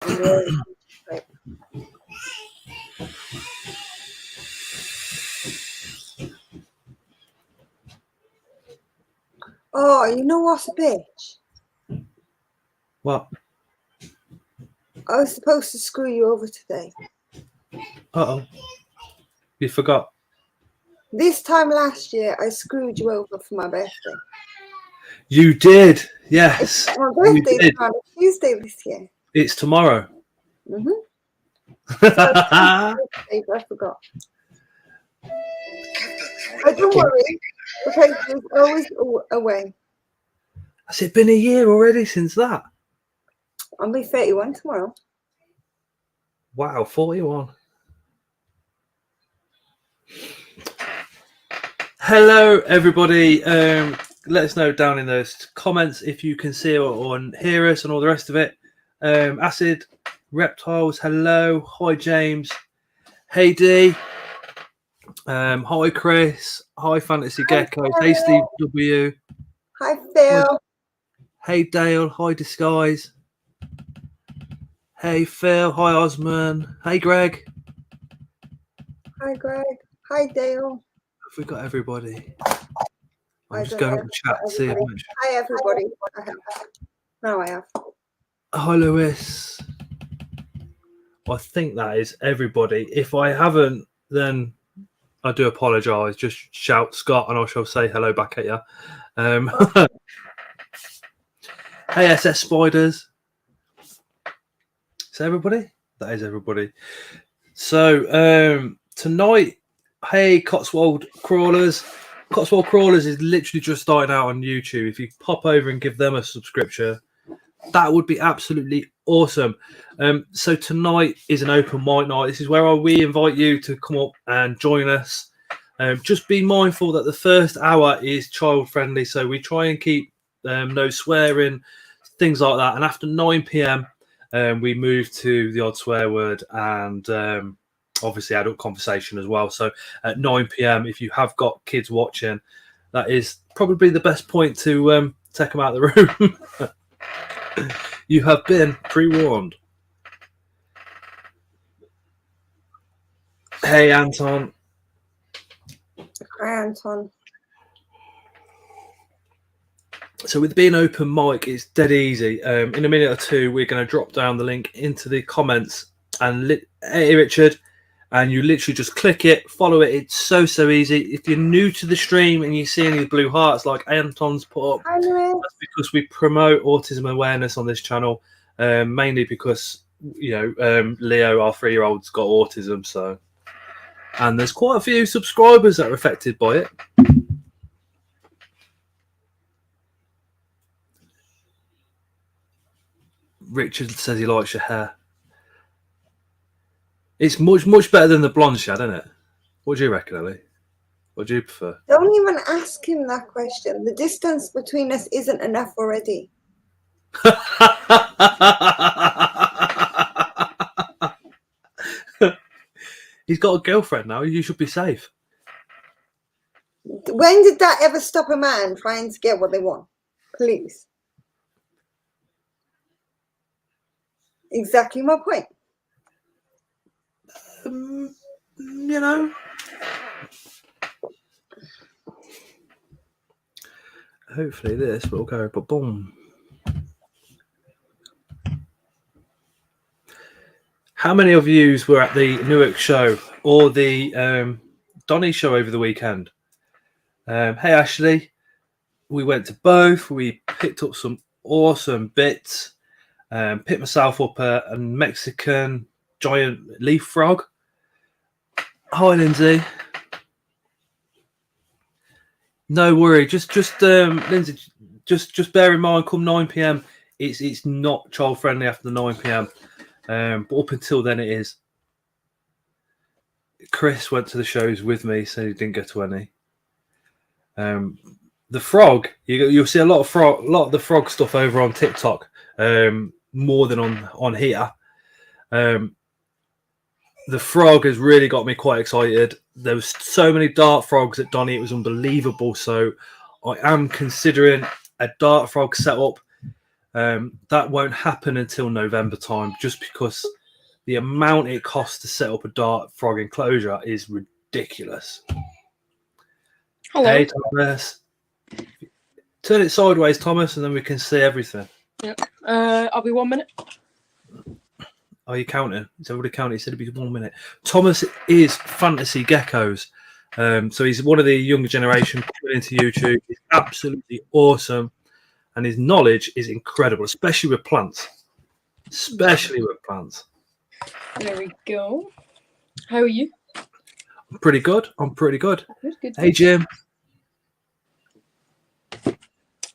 Right. Oh, you know what's a bitch? What? I was supposed to screw you over today. Uh-oh. You forgot. This time last year, I screwed you over for my birthday. You did. Yes. My birthday's on a Tuesday this year. It's tomorrow. Mm-hmm. So I forgot. But don't worry, because there's always a way. Has it been a year already since that? I'll be 31 tomorrow. Wow, 41. Hello, everybody. Let us know down in those comments if you can see or hear us and all the rest of it. Acid, Reptiles, hello. Hi, James. Hey, D. Hi, Chris. Hi, Fantasy Geckos. Hey, Steve W. Hi, Phil. Hey, Dale. Hi, Disguise. Hey, Phil. Hi, Osman. Hey, Greg. Hi, Greg. Hi, Dale. Have we got everybody? I'm I just don't going know to chat to see if much. Hi, everybody. I have. No, I have. Hi, Lewis. I think that is everybody. If I haven't, then I do apologise. Just shout Scott and I shall say hello back at you. Hey, SS Spiders. Is everybody? That is everybody. So tonight, hey, Cotswold Crawlers. Cotswold Crawlers is literally just starting out on YouTube. If you pop over and give them a subscription, that would be absolutely awesome. So tonight is an open mic night. This is where we invite you to come up and join us. Just be mindful that the first hour is child friendly, so we try and keep no swearing, things like that. And after 9 p.m, we move to the odd swear word and obviously adult conversation as well. So at 9 p.m, if you have got kids watching, that is probably the best point to take them out of the room. You have been pre-warned. Hey, Anton. Hi, Anton. So with being open mic, it's dead easy. In a minute or two, we're going to drop down the link into the comments and hey, Richard, and you literally just click it, follow it. It's so easy. If you're new to the stream and you see any blue hearts like Anton's put up, that's because we promote autism awareness on this channel, mainly because Leo, our 3-year-old's got autism, so, and there's quite a few subscribers that are affected by it. Richard says he likes your hair. It's much better than the blonde shad, isn't it? What do you reckon, Ellie? What do you prefer? Don't even ask him that question. The distance between us isn't enough already. He's got a girlfriend now. You should be safe. When did that ever stop a man trying to get what they want? Please. Exactly my point. Hopefully this will go, but boom. How many of you were at the Newark show or the Donny show over the weekend? Hey, Ashley. We went to both. We picked up some awesome bits. Picked myself up a Mexican giant leaf frog. Hi, Lindsay. No worry. Just Lindsay. Just bear in mind. Come 9 p.m, it's not child friendly after the 9 p.m. But up until then, it is. Chris went to the shows with me, so he didn't go to any. The frog, you'll see a lot of the frog stuff over on TikTok, more than on here. The frog has really got me quite excited. There was so many dart frogs at Donny, it was unbelievable. So I am considering a dart frog setup. That won't happen until November time, just because the amount it costs to set up a dart frog enclosure is ridiculous. Hello. Hey, Thomas. Turn it sideways, Thomas, and then we can see everything. Yep. I'll be 1 minute. Are you counting? Is everybody counting? He said it'd be 1 minute. Thomas is Fantasy Geckos. So he's one of the younger generation coming into YouTube. He's absolutely awesome. And his knowledge is incredible, especially with plants. Especially with plants. There we go. How are you? I'm pretty good. Good. Hey, Jim.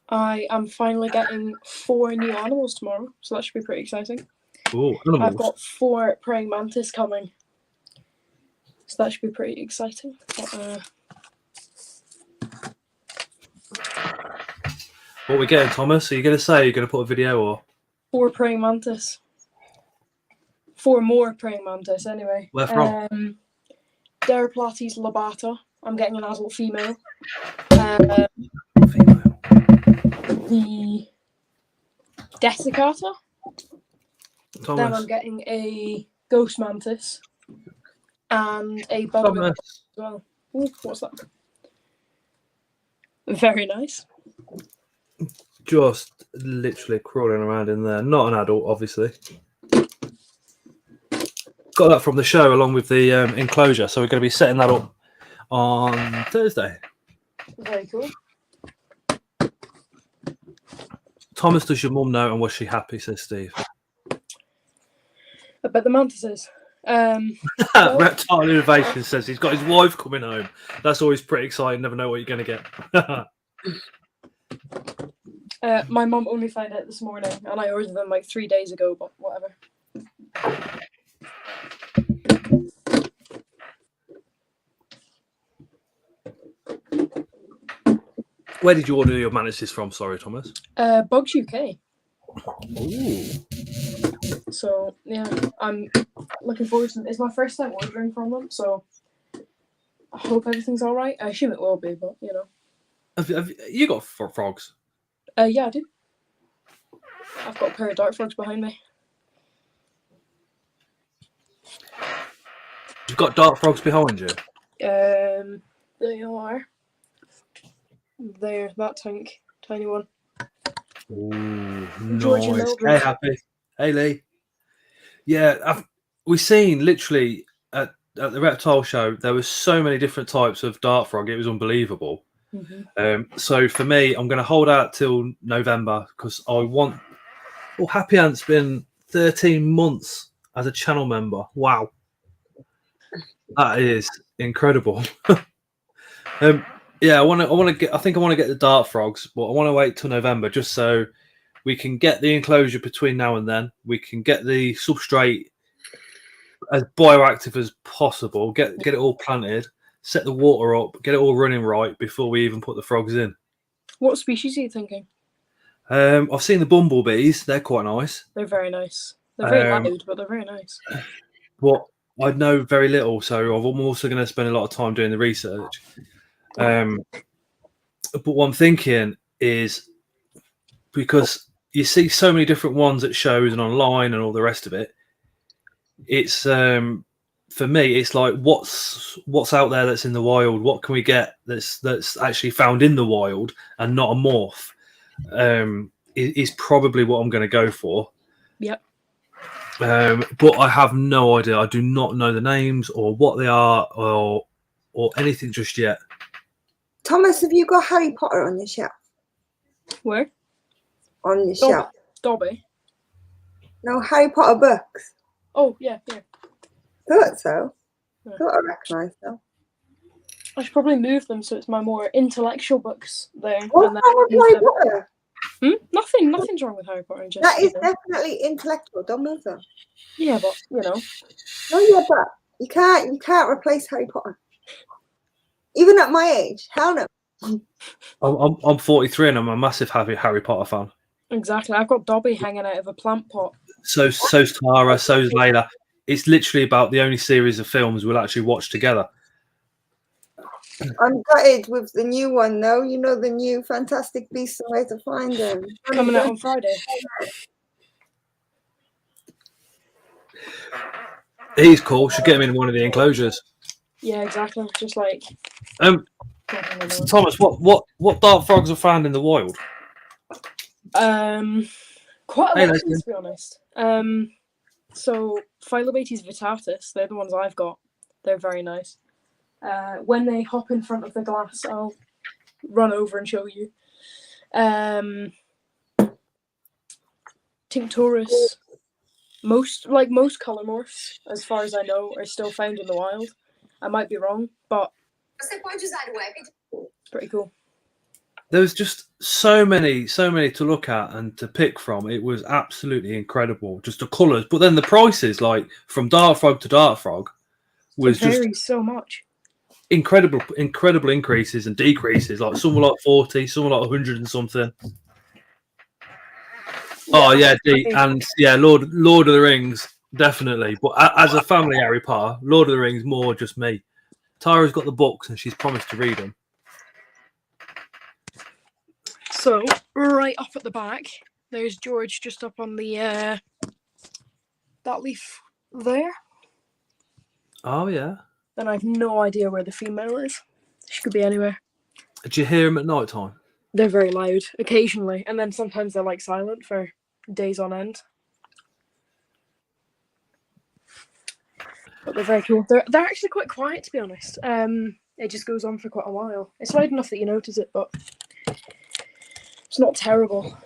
I am finally getting 4 new animals tomorrow, so that should be pretty exciting. Ooh, animals. I've got 4 praying mantis coming, so that should be pretty exciting. But, what are we getting, Thomas? Are you going to say you're going to put a video or? 4 praying mantis. 4 more praying mantis, anyway. Where from? Deriplates lobata. I'm getting an adult female. Female. The Desiccata. Thomas. Then I'm getting a ghost mantis and a bug as well. Ooh, what's that? Very nice. Just literally crawling around in there. Not an adult, obviously. Got that from the show along with the enclosure, so we're going to be setting that up on Thursday. Very cool. Thomas, does your mum know, and was she happy, says Steve? I bet the mantises. Reptile Innovation says he's got his wife coming home. That's always pretty exciting. Never know what you're going to get. My mum only found out this morning, and I ordered them like 3 days ago, but whatever. Where did you order your mantises from? Sorry, Thomas. Bugs UK. Ooh. So yeah, I'm looking forward to it. It's my first time ordering from them, so I hope everything's all right. I assume it will be, but you know. Have you got frogs? Yeah, I do. I've got a pair of dart frogs behind me. You've got dart frogs behind you? They are. There, that tiny one. Ooh, Georgian nice. Mildred. Hey, Happy. Hey, Lee. Yeah, we've seen literally at the reptile show, there was so many different types of dart frog. It was unbelievable. Mm-hmm. So for me, I'm going to hold out till November because I want. Well, Happy Ant's been 13 months as a channel member. Wow, that is incredible. Yeah, I want to get. I think I want to get the dart frogs, but I want to wait till November just so we can get the enclosure between now and then. We can get the substrate as bioactive as possible. Get it all planted. Set the water up. Get it all running right before we even put the frogs in. What species are you thinking? I've seen the bumblebees. They're quite nice. They're very nice. They're very loud, but they're very nice. But I know very little, so I'm also going to spend a lot of time doing the research. But what I'm thinking is because you see so many different ones at shows and online and all the rest of it. It's for me, it's like what's out there that's in the wild. What can we get that's actually found in the wild and not a morph? Is probably what I'm going to go for. Yep. But I have no idea. I do not know the names or what they are or anything just yet. Thomas, have you got Harry Potter on your shelf? Where? On your shelf? Dobby. No, Harry Potter books. Oh, yeah. Thought so. Yeah. Thought I recognised them. I should probably move them so it's my more intellectual books there. What's and then wrong with Harry Potter? Nothing's wrong with Harry Potter. Just, That is definitely intellectual. Don't move them. Yeah, but you know. No, yeah, but you can't replace Harry Potter. Even at my age, hell no. I'm 43 and I'm a massive Harry Potter fan. Exactly. I've got Dobby hanging out of a plant pot. So's Tara, so's Layla. It's literally about the only series of films we'll actually watch together. I'm gutted with the new one, though. You know, the new Fantastic Beasts and Where to Find Them. Coming out on Friday. He's cool. Should get him in one of the enclosures. Yeah, exactly. Just like. Thomas, what dart frogs are found in the wild? Quite a Hey, lot of Leslie. things, to be honest. So Phyllobates vittatus, they're the ones I've got. They're very nice. When they hop in front of the glass, I'll run over and show you. Tincturus, most color morphs, as far as I know, are still found in the wild. I might be wrong, but it's pretty cool. There was just so many to look at and to pick from. It was absolutely incredible, just the colours. But then the prices, like from dart frog to dart frog, was It just varies so much. incredible increases and decreases. Like some were like 40, some were like 100 and something. Oh yeah, and yeah, Lord of the Rings, definitely. But as a family Harry Potter, Lord of the Rings more just me. Tara's got the books and she's promised to read them. So right up at the back, there's George just up on the that leaf there. Oh yeah. And I have no idea where the female is. She could be anywhere. Do you hear them at night time? They're very loud occasionally, and then sometimes they're like silent for days on end. But they're very cool. They're actually quite quiet, to be honest. It just goes on for quite a while. It's loud enough that you notice it, but it's not terrible.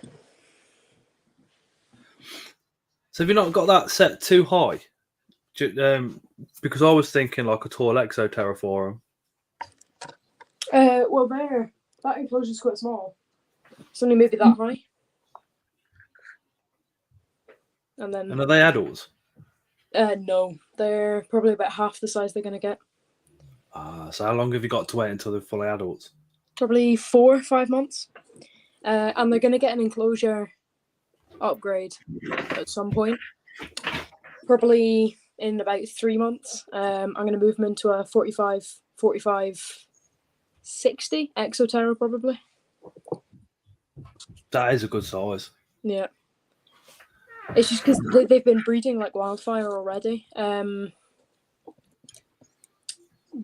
So have you not got that set too high? Because I was thinking like a tall Exoterra for them. Well, that enclosure is quite small. It's only maybe that high. And are they adults? No, they're probably about half the size they're going to get. So how long have you got to wait until they're fully adults? Probably 4 or 5 months. And they're going to get an enclosure upgrade at some point. Probably in about 3 months. I'm going to move them into a 45, 60 Exoterra probably. That is a good size. Yeah. It's just because they've been breeding like wildfire already.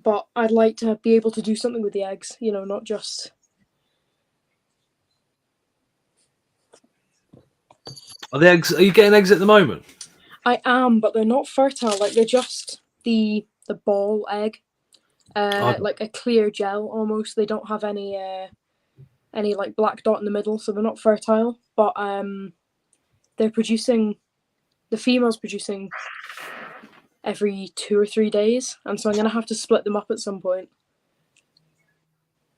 But I'd like to be able to do something with the eggs, not just... Are you getting eggs at the moment? I am, but they're not fertile. Like, they're just the ball egg. Like a clear gel almost. They don't have any like black dot in the middle, so they're not fertile. But they're producing... The female's producing every 2 or 3 days, and so I'm going to have to split them up at some point.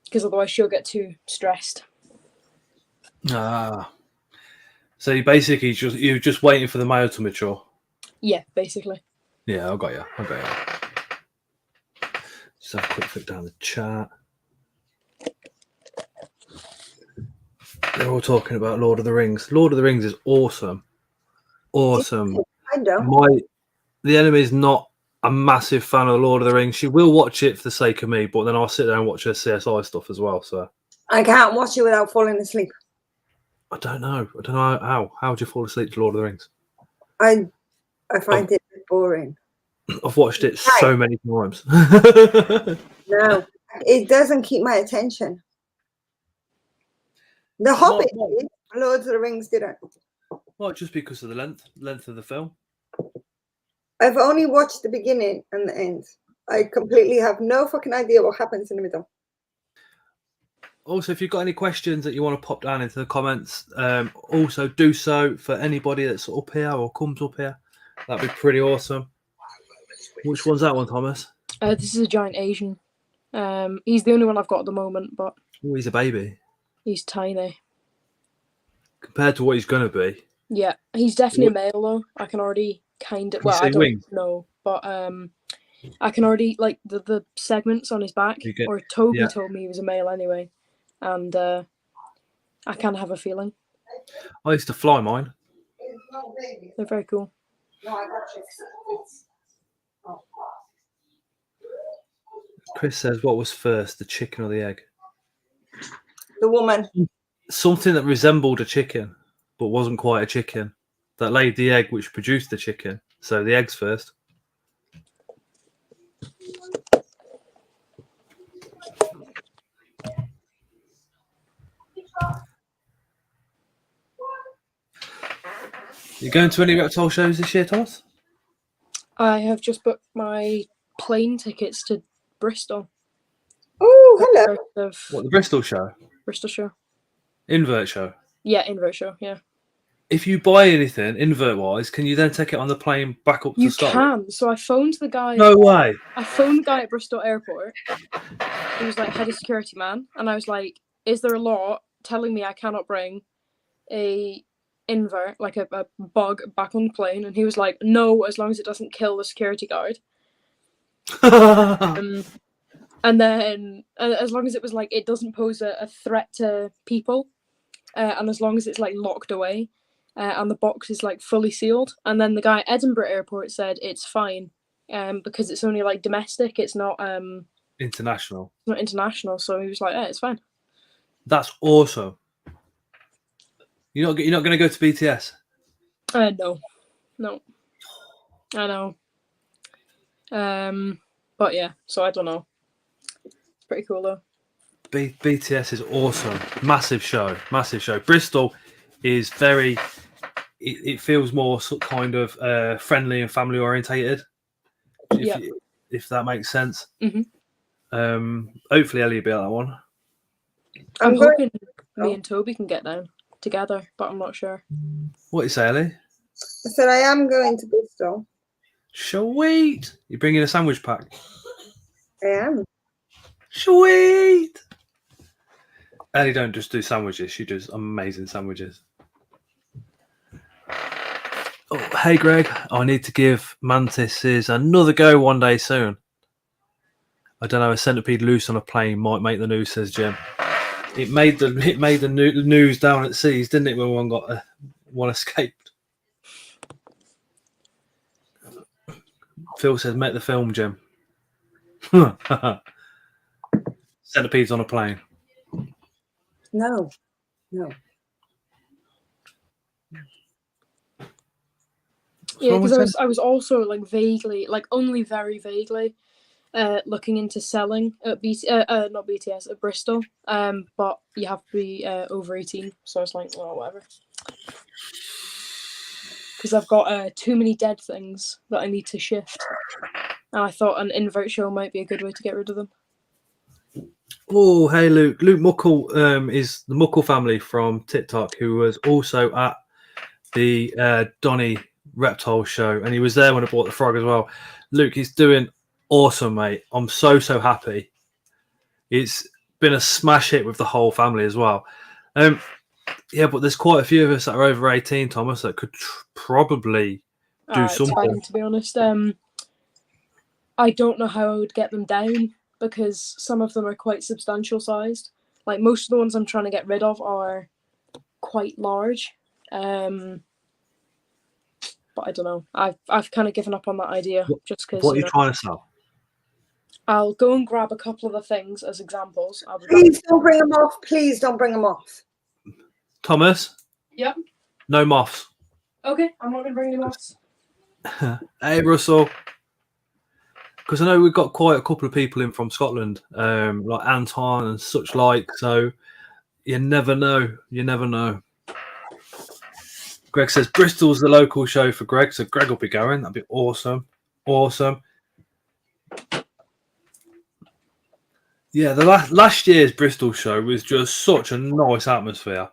Because otherwise she'll get too stressed. So you basically you're just waiting for the male to mature. Yeah, basically. Yeah, I got you. Just have a quick look down the chat. They're all talking about Lord of the Rings. Lord of the Rings is awesome. Awesome. I know. The enemy's not a massive fan of Lord of the Rings. She will watch it for the sake of me, but then I'll sit there and watch her CSI stuff as well. So I can't watch it without falling asleep. I don't know how. How would you fall asleep to Lord of the Rings? I find it boring. I've watched it so many times. No, it doesn't keep my attention. The Hobbit did. Lord of the Rings didn't. Well, just because of the length of the film. I've only watched the beginning and the end. I completely have no fucking idea what happens in the middle. Also, if you've got any questions that you want to pop down into the comments, also do so for anybody that's up here or comes up here. That'd be pretty awesome. Which one's that one, Thomas? This is a giant Asian. He's the only one I've got at the moment, but... Oh, he's a baby. He's tiny. Compared to what he's going to be. Yeah, he's definitely a male, though. I can already kind of... Well, I don't know, but I can already... Like, the segments on his back, or Toby told me he was a male anyway. And I kind of have a feeling. I used to fly mine. They're very cool. Chris says, what was first, the chicken or the egg? The woman. Something that resembled a chicken, but wasn't quite a chicken, that laid the egg, which produced the chicken. So the egg's first. You going to any reptile shows this year, Thomas? I have just booked my plane tickets to Bristol. Oh, hello. What, the Bristol show? Bristol show. Invert show? Yeah, invert show, yeah. If you buy anything, invert-wise, can you then take it on the plane back up to Scotland? You can. So I phoned the guy. No way. I phoned the guy at Bristol Airport. He was like, head of security man. And I was like, is there a law telling me I cannot bring a invert, like a bug, back on the plane? And he was like, no, as long as it doesn't kill the security guard. And then as long as it was like, it doesn't pose a threat to people. And as long as it's like locked away. And the box is like fully sealed. And then the guy at Edinburgh Airport said it's fine, because it's only like domestic. It's not international. Not international. So he was like, it's fine. That's awesome. You're not going to go to BTS? No, I know. But yeah. So I don't know. It's pretty cool though. BTS is awesome. Massive show. Bristol is very. It feels more kind of friendly and family orientated, if that makes sense. Mm-hmm. Hopefully Ellie will be at that one. I'm hoping me and Toby can get down together, but I'm not sure. What you say, Ellie? I said I am going to Bristol. Sweet. You bringing a sandwich pack? I am. Sweet. Ellie don't just do sandwiches; she does amazing sandwiches. Oh, hey Greg, I need to give Mantis another go one day soon. I don't know, a centipede loose on a plane might make the news, says Jim. It made the news down at seas, didn't it, when one escaped? Phil says, make the film, Jim. Centipedes on a plane. No. Yeah, because I was also like vaguely, like only very vaguely, looking into selling at not BTS, at Bristol. But you have to be over 18, so I was like, oh, whatever. Because I've got too many dead things that I need to shift, and I thought an invert show might be a good way to get rid of them. Oh, hey Luke. Luke Muckle is the Muckle family from TikTok, who was also at the Donny Reptile show, and he was there when I bought the frog as well. Luke, he's doing awesome, mate. I'm so happy. It's been a smash hit with the whole family as well. Yeah, but there's quite a few of us that are over 18, Thomas, that could probably do something. It's fine, to be honest. I don't know how I would get them down, because some of them are quite substantial sized. Like most of the ones I'm trying to get rid of are quite large. But I don't know. I've kind of given up on that idea just because. What are you trying to sell? I'll go and grab a couple of the things as examples. Please don't bring them off. Please don't bring them off. Thomas? Yep. No moths. Okay, I'm not going to bring any moths. Hey, Russell. Because I know we've got quite a couple of people in from Scotland, like Anton and such like. So you never know. Greg says Bristol's the local show for Greg, so Greg will be going. That'd be awesome. Yeah, the last year's Bristol show was just such a nice atmosphere.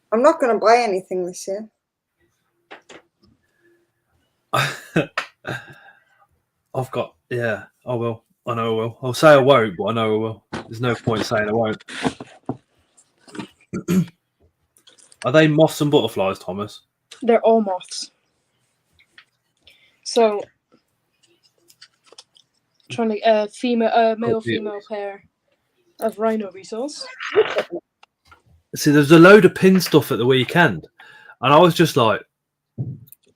I'm not going to buy anything this year. I will. I know I will. I'll say I won't, but I know I will. There's no point saying I won't. Are they moths and butterflies, Thomas? They're all moths. So, trying to male-female pair of rhino weasels. See, there's a load of pin stuff at the weekend, And I was just like,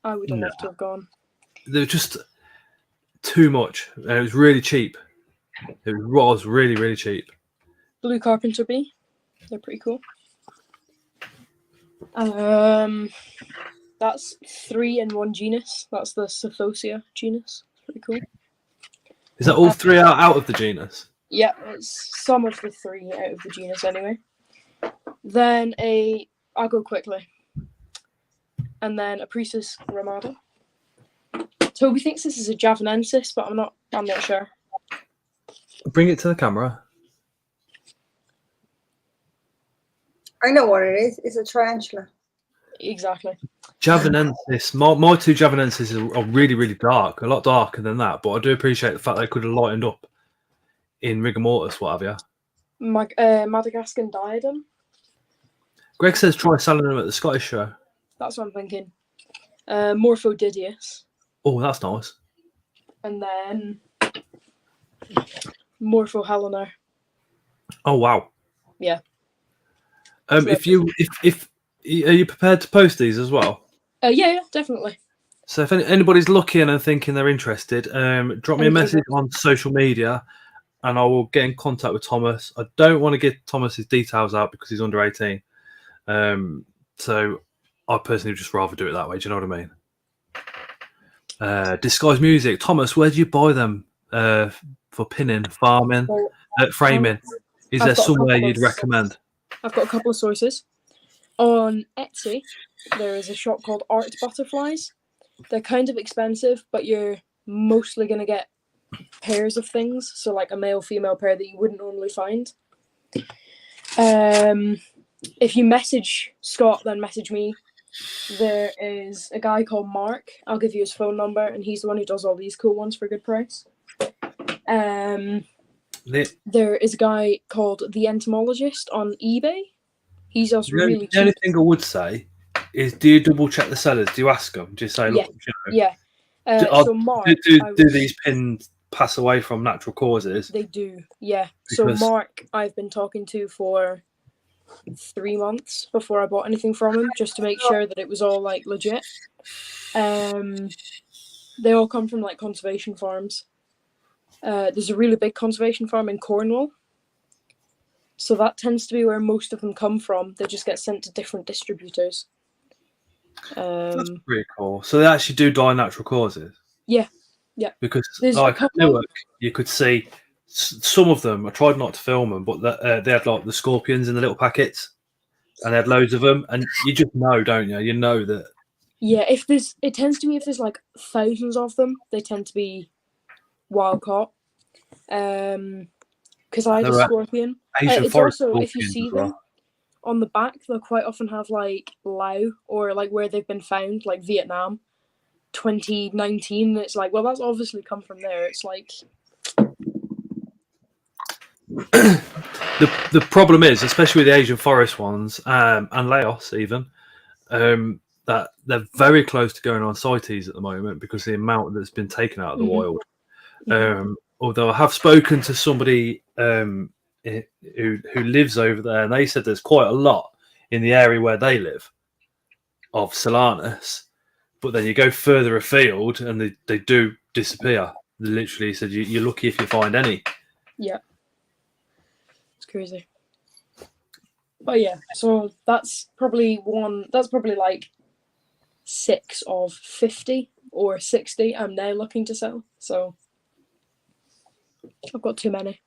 I would have loved to have gone. they were just too much. And it was really cheap. It was really, really cheap. Blue Carpenter bee. They're pretty cool. That's 3 in one genus. That's the Sithosia genus. It's pretty cool. Is that all 3 out of the genus? Yeah, it's some of the 3 out of the genus anyway. Then I'll go quickly. And then a Prisus ramada. Toby thinks this is a Javanensis, but I'm not sure. Bring it to the camera. I know what it is. It's a tarantula. Exactly. Javanensis. My 2 Javanensis are really, really dark. A lot darker than that. But I do appreciate the fact they could have lightened up in rigor mortis, what have you. Madagascan diadem. Greg says try selling them at the Scottish show. That's what I'm thinking. Morphodidius. Oh, that's nice. And then Morphohelena. Oh wow. Yeah. If are you prepared to post these as well? Yeah, definitely. So if anybody's looking and thinking they're interested, drop me a message on social media, and I will get in contact with Thomas. I don't want to give Thomas's details out because he's under 18. So I personally would just rather do it that way. Do you know what I mean? Disguised music. Thomas, where do you buy them for pinning, farming, framing? Is there somewhere you'd recommend? I've got a couple of sources. On Etsy, there is a shop called Art Butterflies. They're kind of expensive, but you're mostly going to get pairs of things. So like a male-female pair that you wouldn't normally find. If you message Scott, then message me. There is a guy called Mark. I'll give you his phone number, and he's the one who does all these cool ones for a good price. There is a guy called The Entomologist on eBay. He's also really cheap. The only thing I would say is, do you double check the sellers? Do you ask them? Do you say, look, yeah. So Mark, do these pins pass away from natural causes? They do, yeah. So Mark, I've been talking to for 3 months before I bought anything from him, just to make sure that it was all like legit. They all come from like conservation farms. There's a really big conservation farm in Cornwall. So that tends to be where most of them come from. They just get sent to different distributors. That's pretty cool. So they actually do die natural causes? Yeah. Because like at Newark, you could see some of them. I tried not to film them, but they had like the scorpions in the little packets, and they had loads of them. And you just know, don't you? You know that. Yeah, if there's like thousands of them, they tend to be wild caught. Because I had a scorpion. It's also, if you see them on the back, they'll quite often have like Lao, or like where they've been found, like Vietnam 2019. It's like, well, that's obviously come from there. It's like the problem is, especially with the Asian forest ones, and Laos even, that they're very close to going on CITES at the moment because the amount that's been taken out of the wild. Although I have spoken to somebody who lives over there, and they said there's quite a lot in the area where they live of Solanus, but then you go further afield and they do disappear. They literally said you're lucky if you find any. Yeah, it's crazy. But yeah, so that's probably like 6 of 50 or 60 I'm now looking to sell. So I've got too many.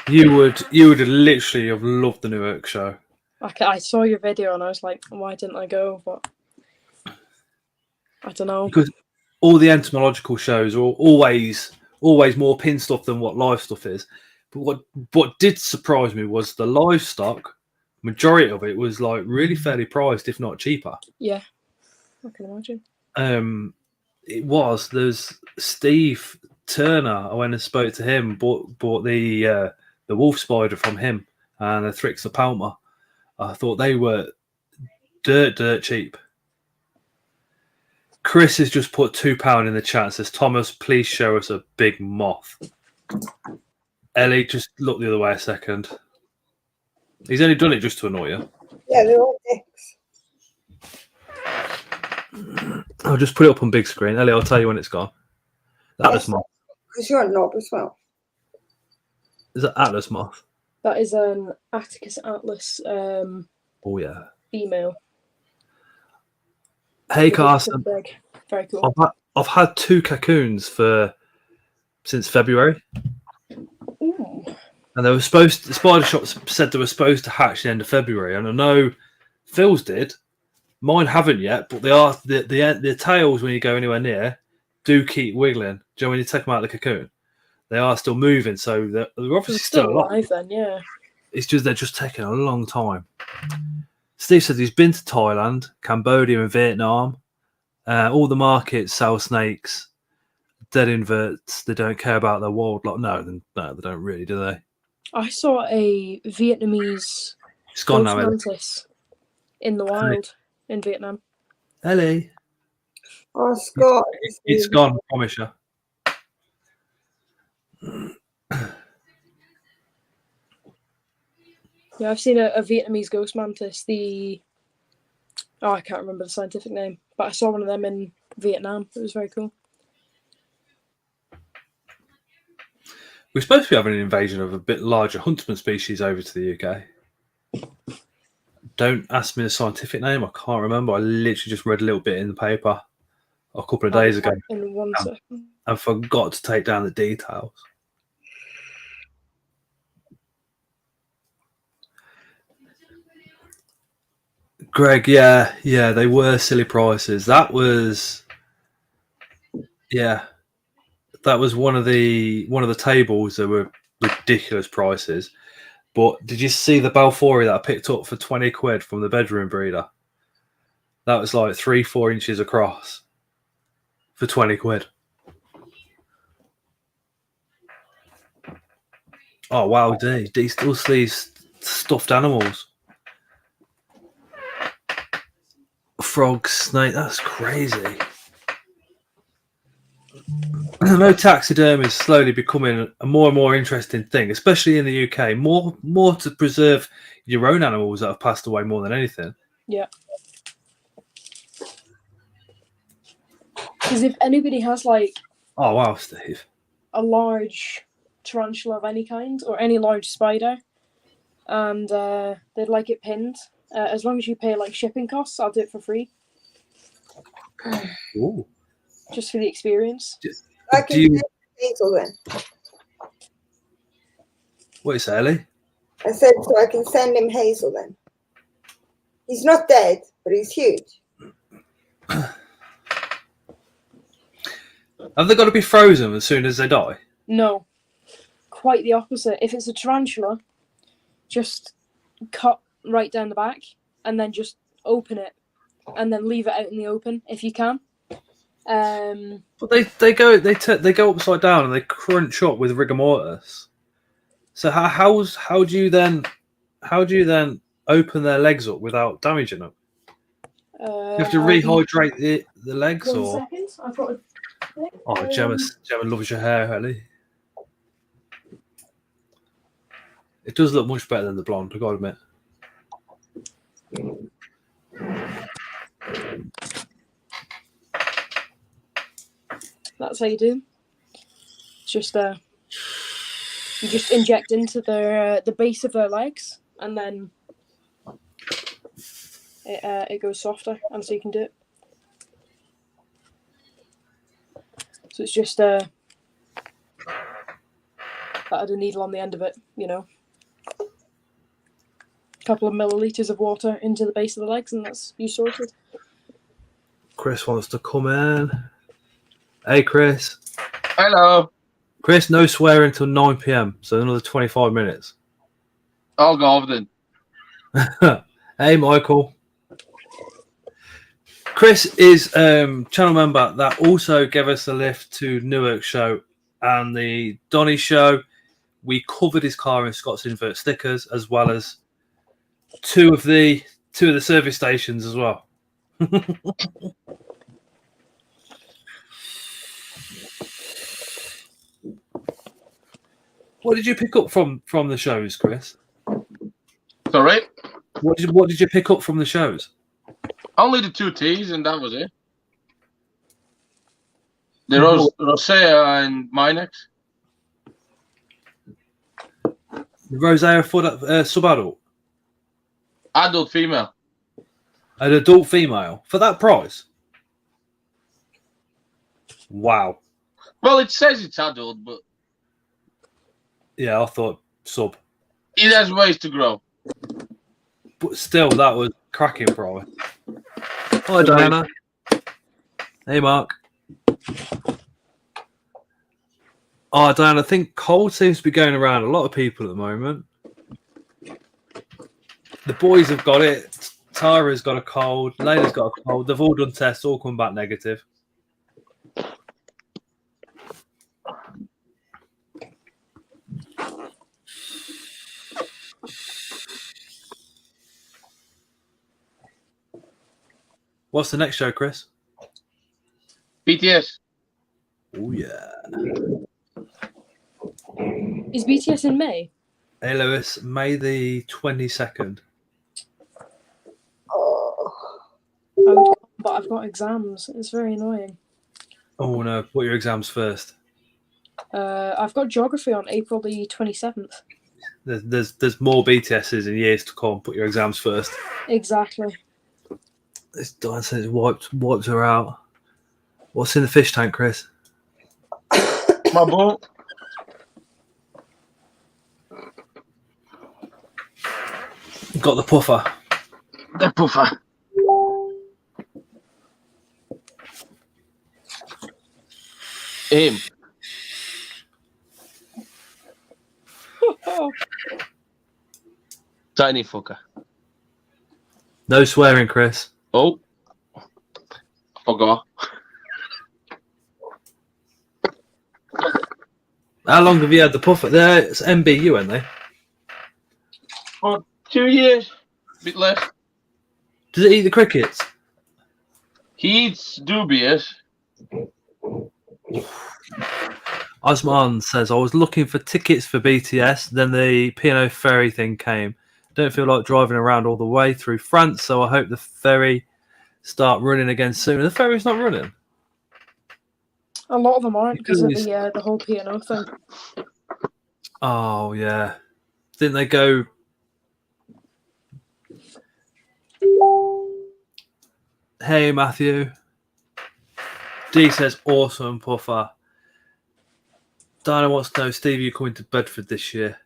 You would literally have loved the Newark show. I saw your video and I was like, why didn't I go? But I don't know. Because all the entomological shows are always more pin stuff than what live stuff is. But what did surprise me was the livestock. Majority of it was like really fairly priced, if not cheaper. Yeah, I can imagine. There's Steve Turner. I went and spoke to him. Bought the wolf spider from him and the Thrixna palma. I thought they were dirt cheap. Chris has just put £2 in the chat and says, Thomas, please show us a big moth. Ellie, just look the other way a second. He's only done it just to annoy you. Yeah, they're all dicks. I'll just put it up on big screen. Ellie, I'll tell you when it's gone. Atlas moth. Because you're a knob as well. Is that Atlas moth? That is an Atticus Atlas Oh yeah. female. Hey Carson. Very cool. I've had 2 cocoons since February. Ooh. And they were the spider shop said they were supposed to hatch the end of February, and I know Phil's did. Mine haven't yet, but they are the tails when you go anywhere near do keep wiggling. Do you know when you take them out of the cocoon? They are still moving, so they're obviously still alive. Then, yeah. It's just they're just taking a long time. Steve said he's been to Thailand, Cambodia, and Vietnam. All the markets sell snakes. Dead inverts. They don't care about their wildlife. No, they don't really, do they? I saw a Vietnamese It's gone now, Mantis in the wild in Vietnam. Ellie. Oh, Scott. It's gone, I promise you. Yeah, I've seen a Vietnamese ghost mantis. I can't remember the scientific name, but I saw one of them in Vietnam. It was very cool. We're supposed to be having an invasion of a bit larger huntsman species over to the UK. Don't ask me the scientific name. I can't remember. I literally just read a little bit in the paper a couple of days ago. In 1 second. And forgot to take down the details. Greg, yeah, they were silly prices. That was one of the tables that were ridiculous prices. But did you see the Balfouri that I picked up for 20 quid from the bedroom breeder? That was like 3-4 inches across for 20 quid. Oh wow, these stuffed animals. Frogs, snake, that's crazy. I know taxidermy is slowly becoming a more and more interesting thing, especially in the UK. More to preserve your own animals that have passed away more than anything. Yeah. Because if anybody has like... Oh wow, Steve. A large tarantula of any kind, or any large spider, and they'd like it pinned, as long as you pay like shipping costs, I'll do it for free. Ooh. Just for the experience. I can send Hazel then. What you say, Ellie? I said, so I can send him Hazel then. He's not dead, but he's huge. Have they got to be frozen as soon as they die? No. Quite the opposite. If it's a tarantula, just cut right down the back and then just open it and then leave it out in the open if you can. But they go upside down and they crunch up with rigor mortis. So how do you then open their legs up without damaging them? You have to rehydrate the legs, 1 or second. I've got a... Oh, Gemma loves your hair, Ellie. It does look much better than the blonde, I gotta admit. That's how you do. It's just you just inject into the base of their legs, and then it goes softer, and so you can do it. So it's just that had a needle on the end of it, a couple of milliliters of water into the base of the legs, and that's you sorted. Chris wants to come in. Hey, Chris. Hello. Chris, no swearing until 9 p.m, so another 25 minutes. I'll go over then. Hey, Michael. Chris is channel member that also gave us a lift to Newark show and the Donny show. We covered his car in Scott's Invert stickers, as well as two of the service stations as well. What did you pick up from the shows, Chris? Sorry? What did you pick up from the shows? Only the 2 teas, and that was it. The Rosea and Minex. The Rosea for sub-adult? Adult female. An adult female for that price? Wow. Well, it says it's adult, but Yeah, I thought sub. it has ways to grow. But still, that was cracking price. Hi, Diana. Hey, Mark. Oh, Diana, I think cold seems to be going around a lot of people at the moment. The boys have got it. Tara's got a cold. Layla's got a cold. They've all done tests, all come back negative. What's the next show, Chris? BTS. Oh, yeah. Is BTS in May? Hey, Lewis, May the 22nd. Oh. I would come, but I've got exams. It's very annoying. Oh, no. Put your exams first. I've got geography on April the 27th. There's more BTSs in years to come. Put your exams first. Exactly. This Diane says wiped her out. What's in the fish tank, Chris? My ball. Got the puffer. The puffer. Him. Tiny fucker. No swearing, Chris. Oh. Forgot. How long have you had the puffer? There, it's MBU, ain't they? For 2 years. A bit less. Does it eat the crickets? He eats dubious. Osman says, I was looking for tickets for BTS, then the P&O ferry thing came. Don't feel like driving around all the way through France, so I hope the ferry start running again soon. The ferry's not running. A lot of them aren't because of the whole P&O thing. Oh, yeah. Didn't they go... Hey, Matthew. D says, awesome, puffer. Diana wants to know, Steve, you coming to Bedford this year?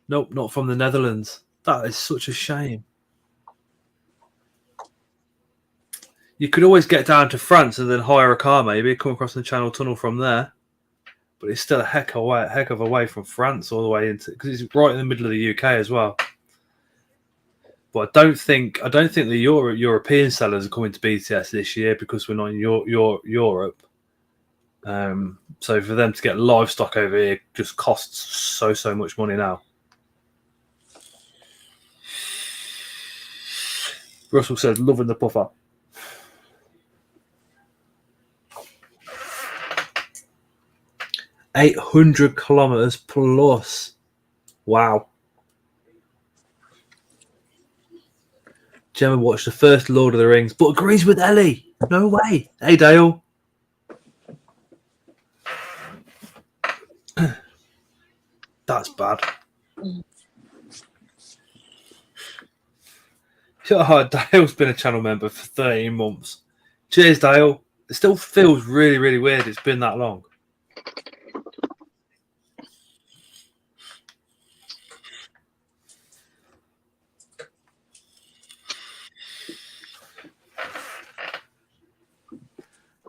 Nope, not from the Netherlands. That is such a shame. You could always get down to France and then hire a car, maybe, come across the Channel Tunnel from there. But it's still a heck of a way from France all the way into, because it's right in the middle of the UK as well. But I don't think the European sellers are coming to BTS this year because we're not in Europe. So for them to get livestock over here just costs so much money now. Russell says, loving the puffer. $800 kilometers plus. Wow. Gemma watched the first Lord of the Rings, but agrees with Ellie. No way. Hey, Dale. That's bad. Oh, Dale's been a channel member for 13 months. Cheers, Dale. It still feels really weird it's been that long.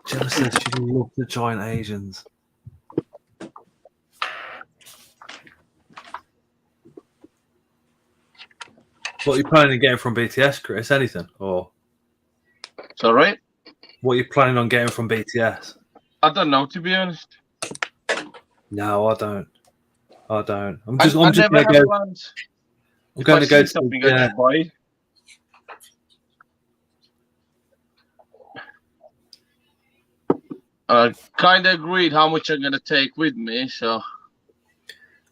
Gemma says she loves the giant Asians. What are you planning on getting from BTS, Chris? Anything? Or Sorry? what are you planning on getting from BTS? I don't know, to be honest. No, I don't. I'm I just going never to have go. plans. I'm going to go to something I can buy. I kind of agreed how much I'm going to take with me, so...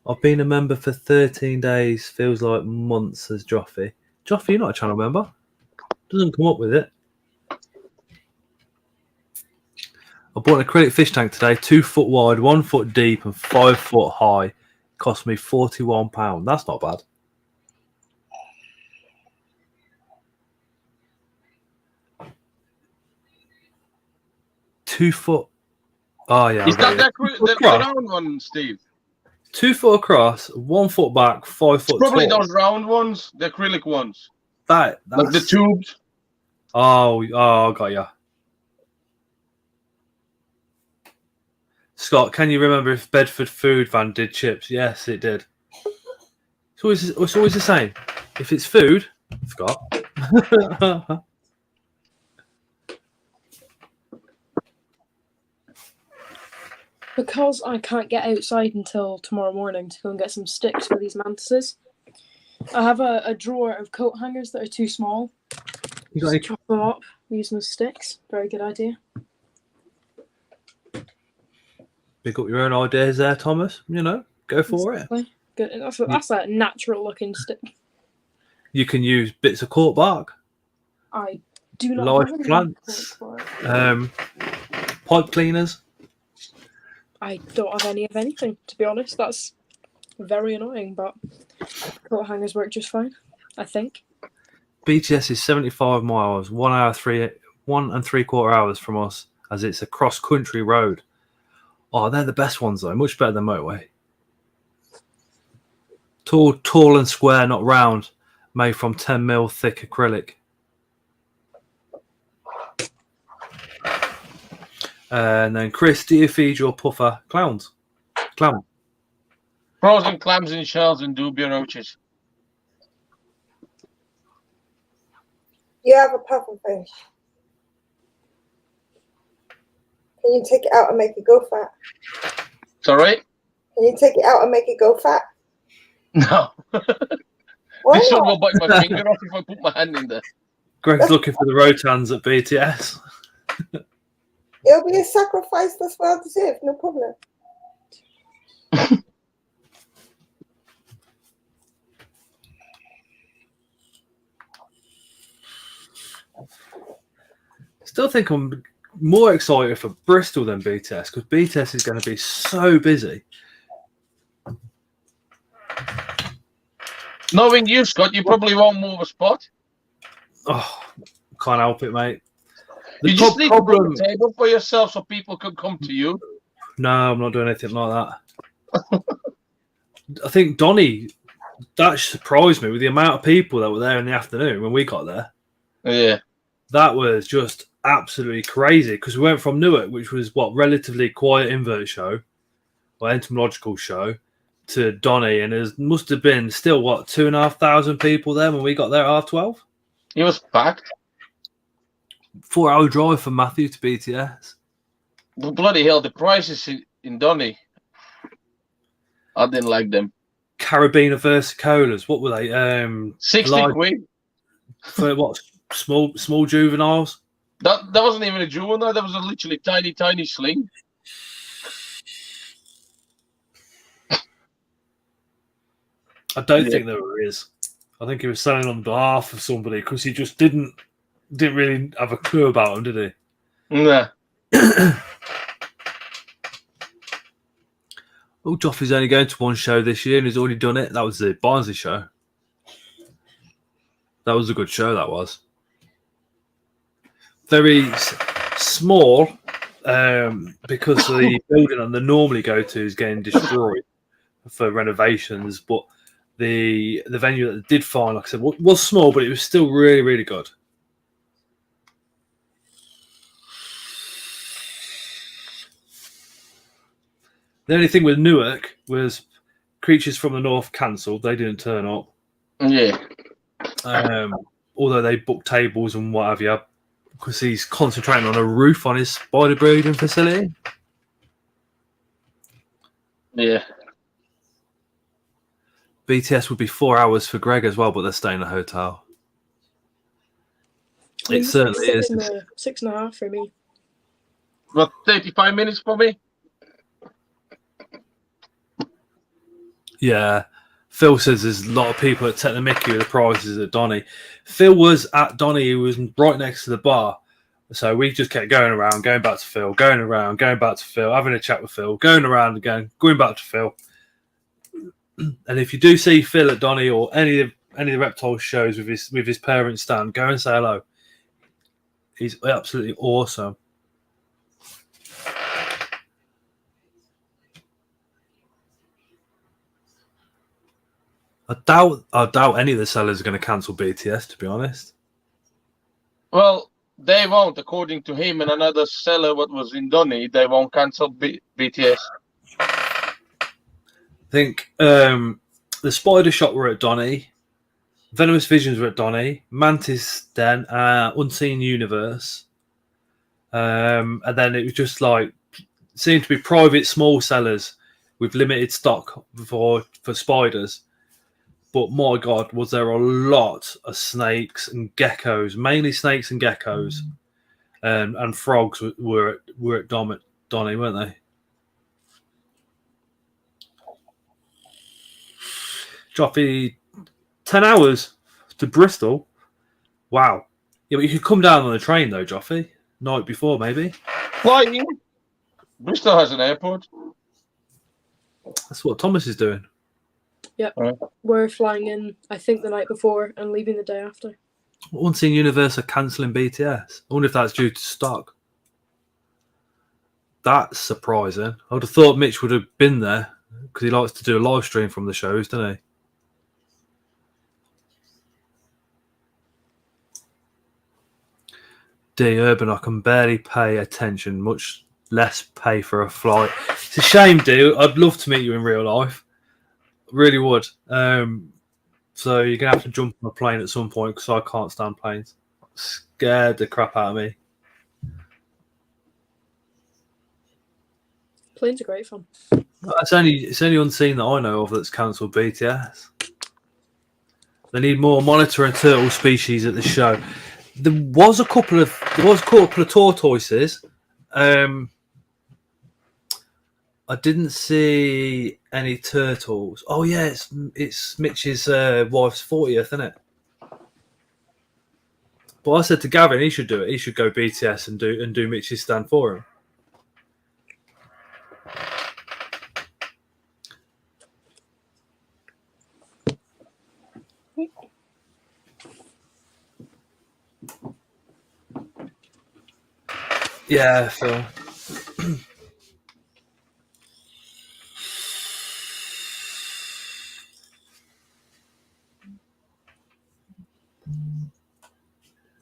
I've been a member for 13 days. Feels like months, says Joffy. Joffy, you're not a channel member. Doesn't come up with it. I bought an acrylic fish tank today, 2 foot wide, 1 foot deep, and 5 foot high. Cost me £41. That's not bad. £2 Oh yeah. Is that the round one, Steve? 2 foot across, 1 foot back, 5 foot Probably tall. those round ones, the acrylic ones. That's Like the tubes. Oh, got ya. Scott, can you remember if Bedford Food Van did chips? Yes, it did. It's always the same. If it's food, Scott. Because I can't get outside until tomorrow morning to go and get some sticks for these mantises, I have a drawer of coat hangers that are too small. You got Just any... chop them up using the sticks. Very good idea. Pick up your own ideas there, Thomas. You know, go for it. Good. That's a natural looking stick. You can use bits of cork bark. I do not Live have any plants. cork bark. Pipe cleaners. I don't have any of anything, to be honest. That's very annoying, but coat hangers work just fine, I think. BTS is 75 miles, 1 and 3/4 hours from us, as it's a cross-country road. Oh, they're the best ones though, much better than motorway. Tall and square, not round, made from 10mm thick acrylic. And then, Chris, do you feed your puffer clowns? Clam. Frozen clams in shells and dubia roaches. You have a pufferfish. Can you take it out and make it go fat? Sorry? Can you take it out and make it go fat? No. Why This one not? will bite my finger off if I put my hand in there. Greg's looking for the Rotans at BTS. It'll be a sacrifice that's well deserved, no problem. Still think I'm more excited for Bristol than BTS because BTS is going to be so busy. Knowing you, Scott, you probably won't move a spot. Oh, can't help it, mate. The You just need to problem... put a table for yourself so people can come to you. No, I'm not doing anything like that. I think Donny, that surprised me with the amount of people that were there in the afternoon when we got there. Yeah. That was just absolutely crazy because we went from Newark, which was relatively quiet invert show or entomological show, to Donny, and there must have been still 2,500 people there when we got there at 12:30. It was packed. 4-hour drive from Matthew to BTS. But bloody hell, the prices in Donny, I didn't like them. Carabiner versicolas, what were they? 60 quid. For what? Small juveniles? That wasn't even a juvenile. That was a literally tiny sling. I don't think there is. I think he was selling on behalf of somebody because he just didn't really have a clue about them, did he? Nah. Oh, Joffrey's only going to one show this year and he's already done it. That was the Barnsley show. That was a good show, that was. Very small because the building that they normally go to is getting destroyed for renovations, but the venue that they did find, like I said, was small, but it was still really, really good. The only thing with Newark was Creatures from the North cancelled. They didn't turn up. Yeah. Although they booked tables and what have you, because he's concentrating on a roof on his spider breeding facility. Yeah. BTS would be 4 hours for Greg as well, but they're staying in a hotel. It certainly is. 6.5 for me. What, 35 minutes for me? Yeah. Phil says there's a lot of people that take the mickey with the prizes at Donny. Phil was at Donny, he was right next to the bar. So we just kept going around, going back to Phil, going around, going back to Phil, having a chat with Phil, going around again, going back to Phil. And if you do see Phil at Donny or any of the reptile shows with his parents stand, go and say hello. He's absolutely awesome. I doubt any of the sellers are going to cancel BTS, to be honest. Well, they won't, according to him and another seller what was in Donny, they won't cancel BTS. I think the Spider Shop were at Donny, Venomous Visions were at Donny, Mantis then, Unseen Universe. And then it was just like, seemed to be private small sellers with limited stock for spiders. But my God, was there a lot of snakes and geckos, mainly snakes and geckos, and frogs were at Donny, weren't they? Joffy, 10 hours to Bristol. Wow. Yeah, but you could come down on the train though, Joffy. Night before, maybe. Flying. Bristol has an airport. That's what Thomas is doing. Yep. We're flying in, I think, the night before and leaving the day after. Unseen Universe are cancelling BTS. I wonder if that's due to stock. That's surprising. I would have thought Mitch would have been there because he likes to do a live stream from the shows, doesn't he? D. Urban, I can barely pay attention, much less pay for a flight. It's a shame, D. I'd love to meet you in real life. Really would. So you're going to have to jump on a plane at some point because I can't stand planes. Scared the crap out of me. Planes are great fun. It's only Unseen that I know of that's cancelled BTS. They need more monitor and turtle species at the show. There was a couple of tortoises. I didn't see any turtles. Oh yeah, it's Mitch's wife's 40th, isn't it? But I said to Gavin, he should do it. He should go BTS and do Mitch's stand for him. Yeah, Phil.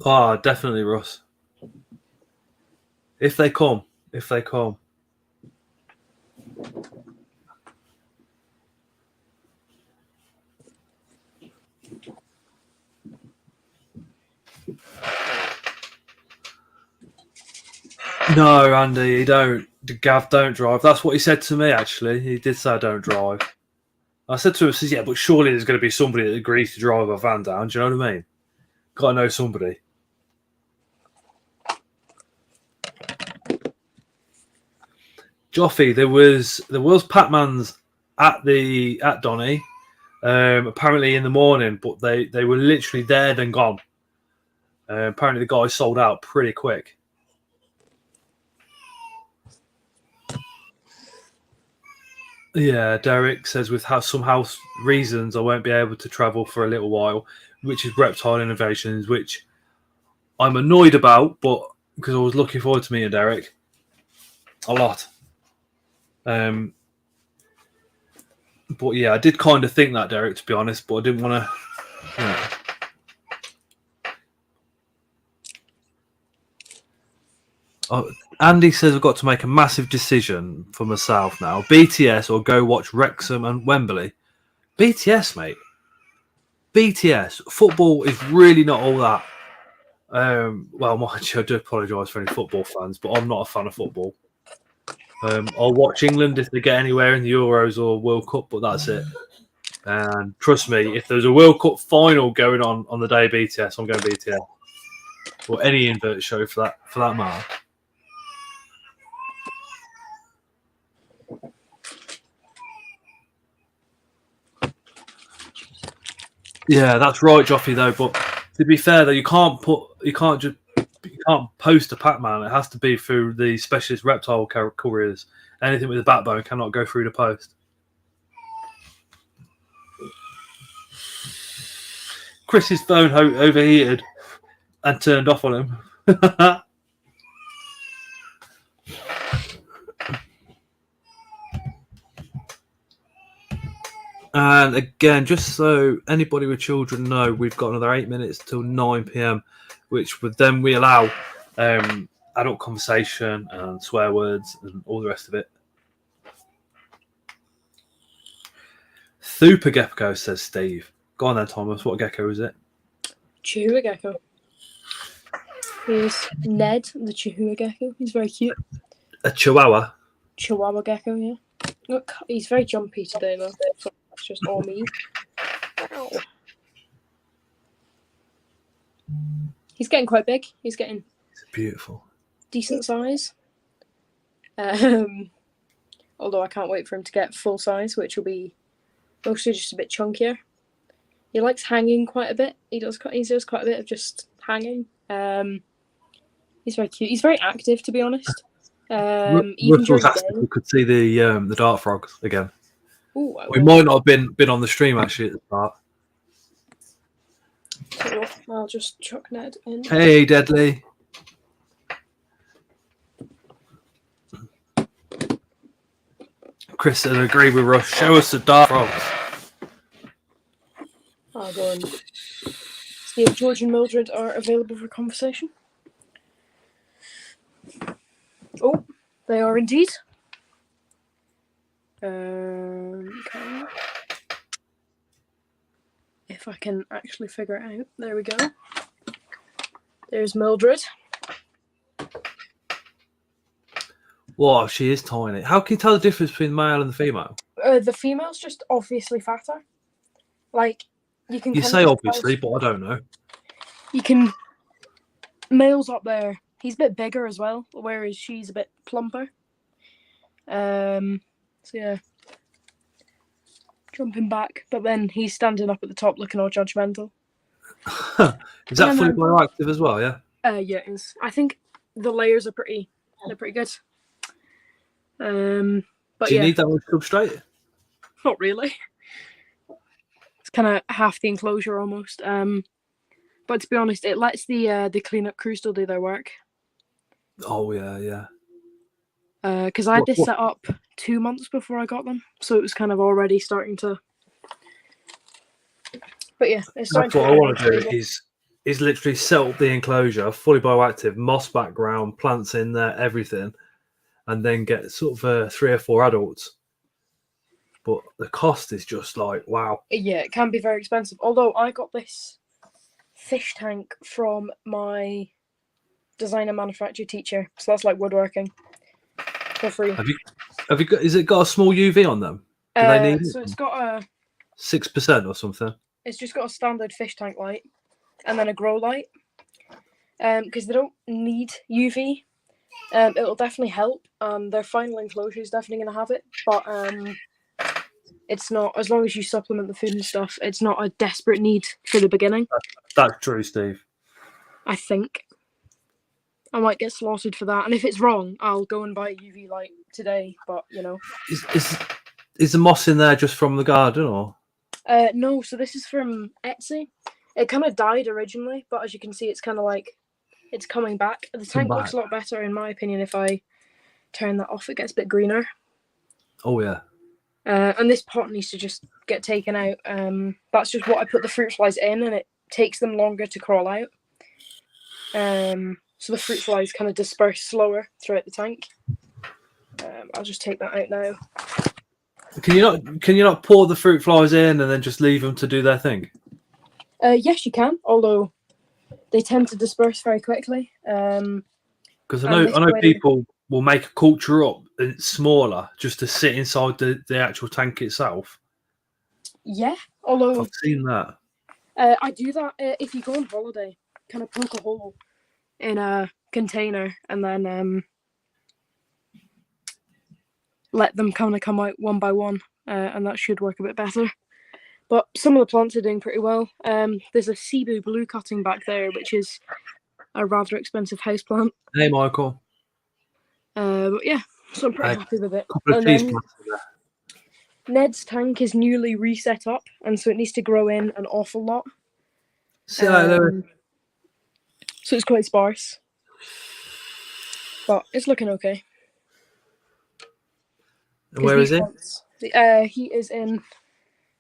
Oh, definitely, Russ. If they come. No, Andy, Gav, don't drive. That's what he said to me, actually. He did say don't drive. I said to him, yeah, but surely there's going to be somebody that agrees to drive a van down. Do you know what I mean? Got to know somebody. Joffy, there was Pac-Mans at Donny, apparently in the morning, but they were literally there then gone. Apparently the guy sold out pretty quick. Yeah, Derek says with some house reasons I won't be able to travel for a little while, which is Reptile Innovations, which I'm annoyed about, but because I was looking forward to meeting Derek a lot. But yeah, I did kind of think that, Derek, to be honest, but I didn't want to. Andy says I've got to make a massive decision for myself now. BTS or go watch Wrexham and Wembley. BTS, mate. BTS. Football is really not all that. Well, I do apologise for any football fans, but I'm not a fan of football. I'll watch England if they get anywhere in the Euros or World Cup, but that's it. And trust me, if there's a World Cup final going on the day of BTS, I'm going BTS. Or any invert show for that matter. Yeah, that's right, Joffy. Though, but to be fair, though, you can't post a Pac-Man. It has to be through the specialist reptile couriers. Anything with a backbone cannot go through the post. Chris's phone overheated and turned off on him. And again, just so anybody with children know, we've got another 8 minutes till 9 p.m, which would then we allow adult conversation and swear words and all the rest of it. Super gecko, says Steve. Go on then, Thomas. What gecko is it? Chihuahua gecko. Here's Ned, the Chihuahua gecko. He's very cute. A chihuahua. Chihuahua gecko, yeah. Look, he's very jumpy today, though. So that's just all me. Ow. He's getting quite big. He's getting Beautiful. decent size. Although I can't wait for him to get full size, which will be mostly just a bit chunkier. He likes hanging quite a bit. He does quite a bit of just hanging. He's very cute. He's very active, to be honest. Even during asked if we could see the dart frogs again. Ooh, We might not have been on the stream actually at the start. So I'll just chuck Ned in. Hey, Deadly. Chris said, agree with Russ. Show us the dart frogs. I'll go and see if George and Mildred are available for conversation. Oh, they are indeed. Okay. If I can actually figure it out. There we go. There's Mildred. Wow, she is tiny. How can you tell the difference between the male and the female? The female's just obviously fatter. Like, you can... You say obviously, but I don't know. You can... Male's up there. He's a bit bigger as well, whereas she's a bit plumper. So yeah. Jumping back, but then he's standing up at the top looking all judgmental. Is that fully bioactive as well, yeah? Yeah, it is. I think the layers are pretty good. But Do you yeah, need that much substrate? not really. It's kind of half the enclosure almost. But to be honest, it lets the cleanup crew still do their work. Oh yeah. Because I had this set up 2 months before I got them, so it was kind of already starting to. But yeah, it's starting. That's what I want to do. Is literally set up the enclosure, fully bioactive, moss background, plants in there, everything, and then get sort of 3 or 4 adults. But the cost is just like wow. Yeah, it can be very expensive. Although I got this fish tank from my designer manufacturer teacher, so that's like woodworking for free. Have you got? Is it got a small UV on them? Do they need so it's got a 6% or something? It's just got a standard fish tank light and then a grow light. Because they don't need UV. It'll definitely help. Their final enclosure is definitely going to have it, but it's not, as long as you supplement the food and stuff, it's not a desperate need for the beginning. That's true, Steve. I think. I might get slaughtered for that, and if it's wrong, I'll go and buy a UV light today, but, you know. Is the moss in there just from the garden, or? No, so this is from Etsy. It kind of died originally, but as you can see, it's kind of like, it's coming back. The tank looks a lot better, in my opinion, if I turn that off. It gets a bit greener. Oh, yeah. And this pot needs to just get taken out. That's just what I put the fruit flies in, and it takes them longer to crawl out. So the fruit flies kind of disperse slower throughout the tank. I'll just take that out now. Can you not pour the fruit flies in and then just leave them to do their thing? Yes, you can. Although they tend to disperse very quickly. Because I know people will make a culture up and it's smaller just to sit inside the actual tank itself. Yeah, although I've seen that. I do that if you go on holiday. Kind of poke a hole in a container and then let them kind of come out one by one, and that should work a bit better. But some of the plants are doing pretty well. There's a Cebu blue cutting back there, which is a rather expensive houseplant. Hey, Michael. But yeah, so I'm pretty happy with it. Couple of And cheese then plants in there. Ned's tank is newly reset up, and so it needs to grow in an awful lot. See you later. So it's quite sparse. But it's looking okay. And where is he?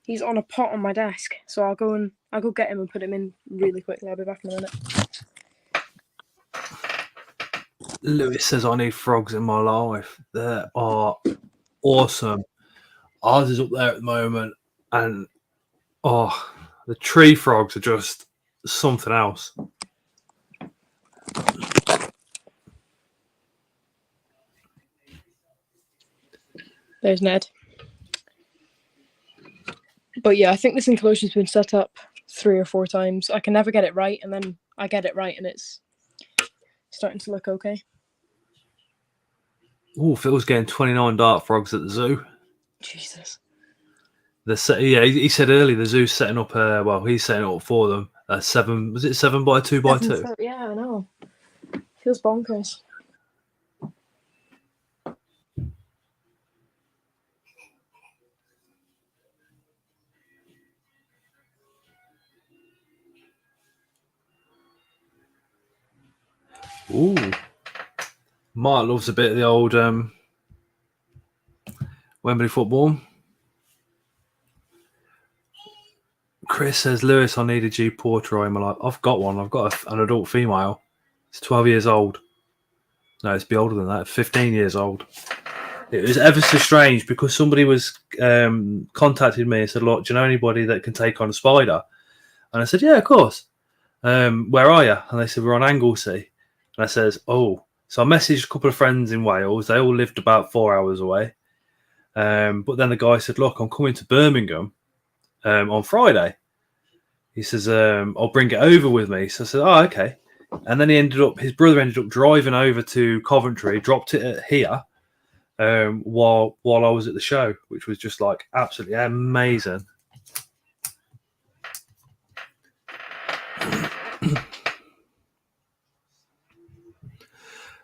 He's on a pot on my desk, so I'll go get him and put him in really quickly. I'll be back in a minute. Lewis says, I need frogs in my life. They are awesome. Ours is up there at the moment, and the tree frogs are just something else. There's Ned. But yeah, I think this enclosure's been set up 3 or 4 times. I can never get it right, and then I get it right, and it's starting to look okay. Oh, Phil's getting 29 dart frogs at the zoo. Jesus. He said earlier the zoo's setting up. He's setting it up for them. 7 by 2x2? Yeah, I know. Feels bonkers. Ooh. Mark loves a bit of the old Wembley football. Chris says, Lewis, I need a G Porter. I'm like, I've got one. I've got an adult female. It's 12 years old. No, it's be older than that. 15 years old. It was ever so strange because somebody was contacted me and said, look, do you know anybody that can take on a spider? And I said, yeah, of course. Where are you? And they said, we're on Anglesey. And I says, oh. So I messaged a couple of friends in Wales. They all lived about 4 hours away. But then the guy said, look, I'm coming to Birmingham on Friday. He says, I'll bring it over with me. So I said, oh, okay. And then his brother ended up driving over to Coventry, dropped it here while I was at the show, which was just like absolutely amazing.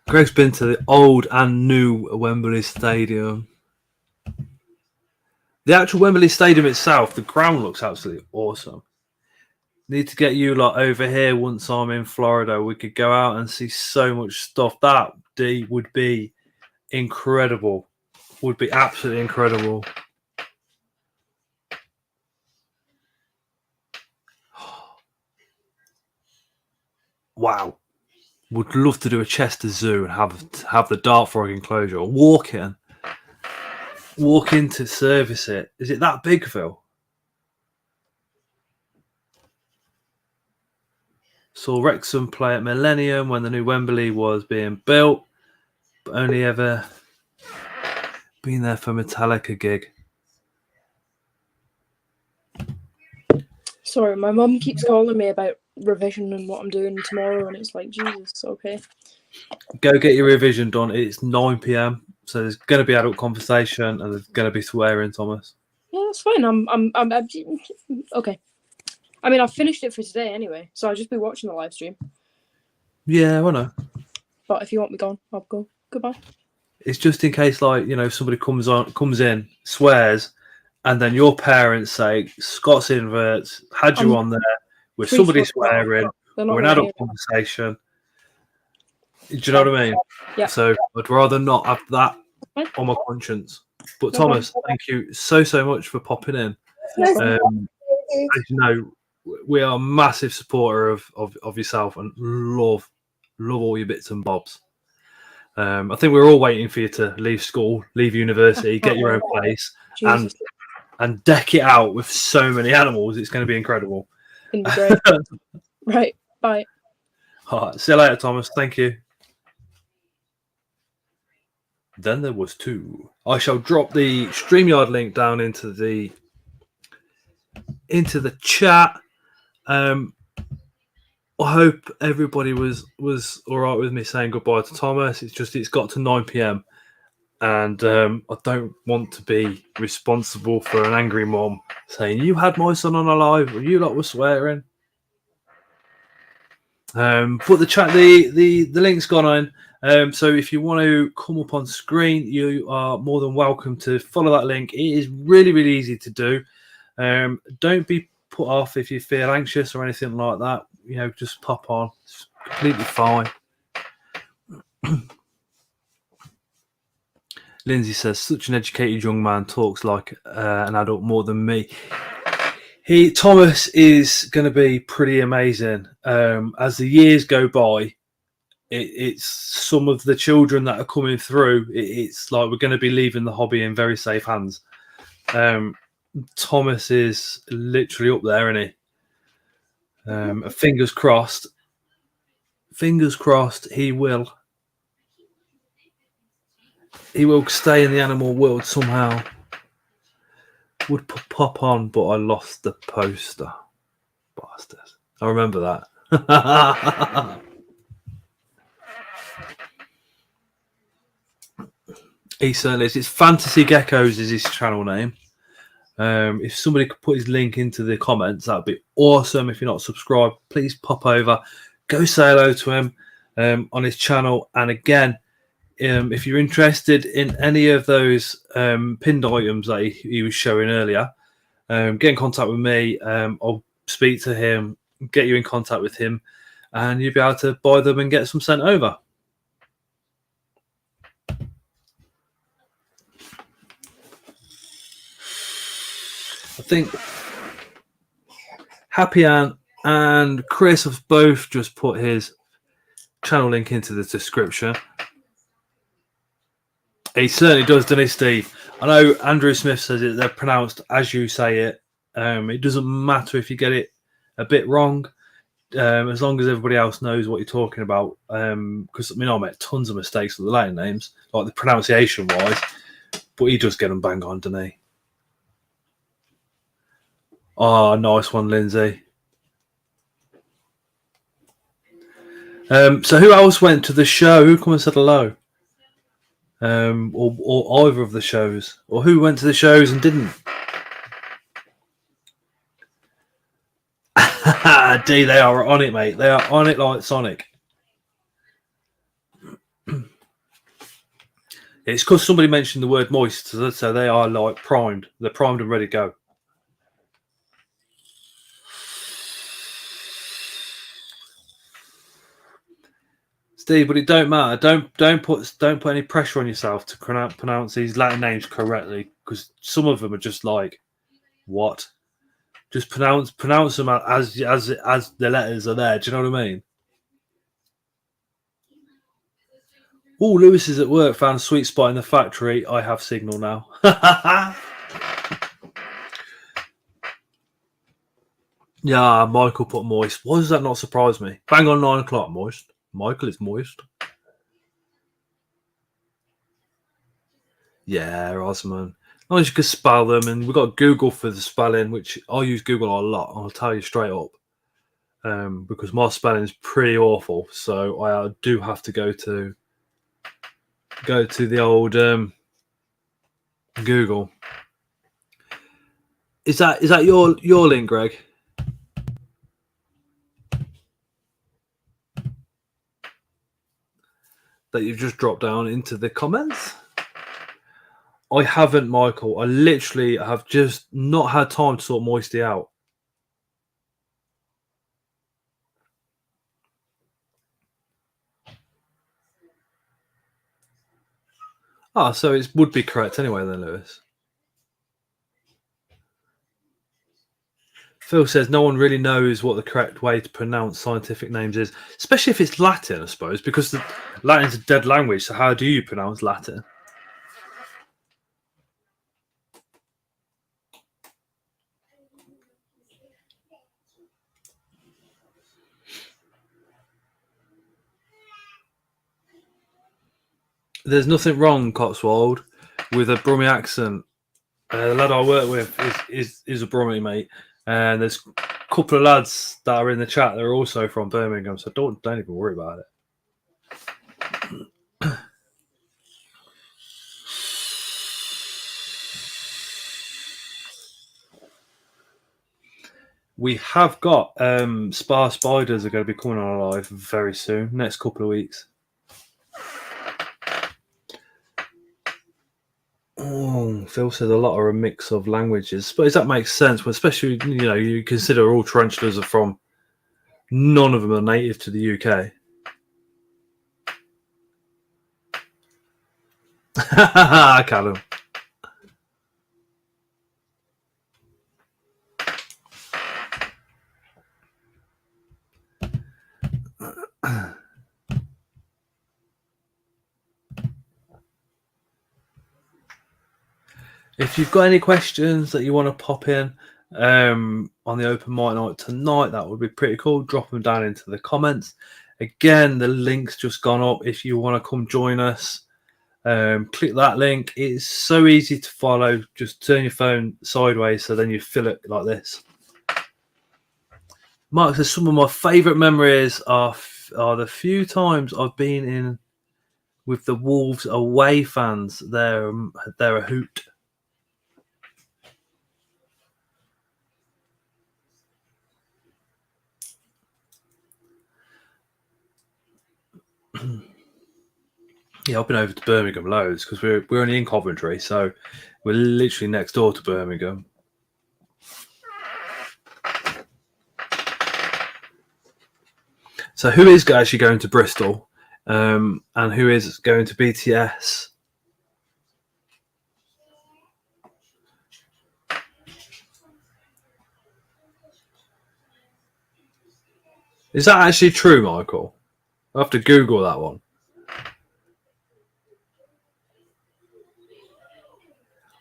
Greg's been to the old and new Wembley Stadium. The actual Wembley Stadium itself, the ground looks absolutely awesome. Need to get you lot over here once I'm in Florida. We could go out and see so much stuff. That would be incredible. Would be absolutely incredible. Wow. Would love to do a Chester Zoo and have the dart frog enclosure. Walk in to service it. Is it that big, Phil? Saw Wrexham play at Millennium when the new Wembley was being built, but only ever been there for Metallica gig. Sorry, my mum keeps calling me about revision and what I'm doing tomorrow, and it's like, Jesus, okay. Go get your revision done. It's 9 p.m, so there's going to be adult conversation and there's going to be swearing, Thomas. Yeah, that's fine. I'm okay. I mean, I've finished it for today anyway, so I'll just be watching the live stream. Yeah, I know. But if you want me gone, I'll go. Goodbye. It's just in case, like, you know, somebody comes in, swears, and then your parents say, Scott's inverts, had you on there with somebody swearing, or an adult conversation. Do you know what I mean? Yeah. So I'd rather not have that on my conscience. But Thomas, thank you so much for popping in. As you know, we are a massive supporter of yourself and love all your bits and bobs. I think we're all waiting for you to leave school, leave university, get your own place, and deck it out with so many animals. It's going to be incredible. It's going to be great. Right. Bye. All right. See you later, Thomas. Thank you. Then there was 2. I shall drop the StreamYard link down into the chat. I hope everybody was all right with me saying goodbye to Thomas. It's got to 9 p.m. and I don't want to be responsible for an angry mom saying, "You had my son on a live, or you lot were swearing." But the link's gone on. So if you want to come up on screen, you are more than welcome to follow that link. It is really, really easy to do. Don't be put off if you feel anxious or anything like that. Just pop on. It's completely fine. Lindsay says, such an educated young man, talks like an adult more than me. Thomas is going to be pretty amazing. As the years go by, it's some of the children that are coming through. It's like we're going to be leaving the hobby in very safe hands. Thomas is literally up there, isn't he? Fingers crossed. Fingers crossed he will stay in the animal world somehow. Would pop on, but I lost the poster. Bastards. I remember that. He certainly is. It's Fantasy Geckos is his channel name. If somebody could put his link into the comments, that would be awesome. If you're not subscribed, please pop over. Go say hello to him on his channel. And again, if you're interested in any of those pinned items that he was showing earlier, get in contact with me. I'll speak to him, get you in contact with him, and you'll be able to buy them and get some sent over. I think Happy Ann and Chris have both just put his channel link into the description. He certainly does, doesn't he, Steve? I know Andrew Smith says they're pronounced as you say it. It doesn't matter if you get it a bit wrong, as long as everybody else knows what you're talking about. Because I met tons of mistakes with the Latin names, like the pronunciation wise, but he does get them bang on, doesn't he? Oh, nice one, Lindsay. So who else went to the show? Who come and said hello? Or either of the shows? Or who went to the shows and didn't? D, they are on it, mate. They are on it like Sonic. It's because somebody mentioned the word moist, so they are like primed. They're primed and ready to go. Steve, but it don't matter. Don't put any pressure on yourself to pronounce these Latin names correctly, because some of them are just like, what? Just pronounce them as the letters are there. Do you know what I mean? Oh, Lewis is at work. Found a sweet spot in the factory. I have signal now. Yeah, Michael put moist. Why does that not surprise me? Bang on 9 o'clock, moist. Michael is moist. Yeah, Osman. As long as you can spell them, and we've got Google for the spelling, which I use Google a lot. I'll tell you straight up, because my spelling is pretty awful. So I do have to go to the old Google. Is that your link, Greg? That you've just dropped down into the comments? I haven't, Michael. I literally have just not had time to sort Moisty out. So it would be correct anyway then, Lewis. Phil says no one really knows what the correct way to pronounce scientific names is, especially if it's Latin, I suppose, because the Latin's a dead language. So how do you pronounce Latin? There's nothing wrong, Cotswold, with a Brummie accent. The lad I work with is a Brummie, mate, and there's a couple of lads that are in the chat that are also from Birmingham, so don't even worry about it. We have got Spar Spiders are going to be coming on live very soon, next couple of weeks. Oh, Phil says a lot are a mix of languages. I suppose that makes sense, especially you consider all tarantulas are from. None of them are native to the UK. Callum. If you've got any questions that you want to pop in on the open mic night tonight, that would be pretty cool. Drop them down into the comments. Again, the link's just gone up. If you want to come join us, click that link. It's so easy to follow. Just turn your phone sideways, so then you fill it like this. Mark says some of my favourite memories are the few times I've been in with the Wolves away fans. They're a hoot. Yeah, I've been over to Birmingham loads because we're only in Coventry, so we're literally next door to Birmingham. So who is actually going to Bristol, and who is going to BTS? Is that actually true, Michael? I'll have to Google that one.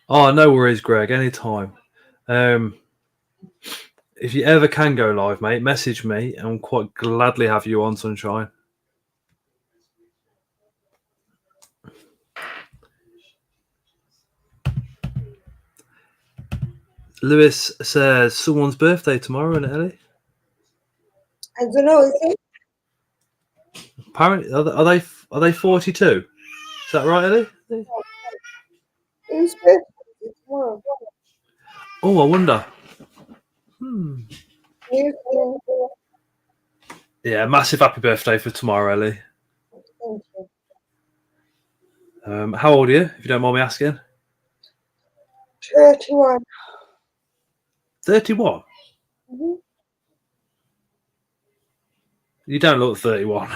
Oh, no worries, Greg. Anytime. If you ever can go live, mate, message me and I'll quite gladly have you on, Sunshine. Lewis says someone's birthday tomorrow, isn't it, Ellie? I don't know. Is it? Apparently, are they 42? Is that right, Ellie? Whose birthday is it tomorrow? Oh, I wonder. Yeah, massive happy birthday for tomorrow, Ellie. Thank you. How old are you, if you don't mind me asking? 31. 31? Mm-hmm. You don't look 31.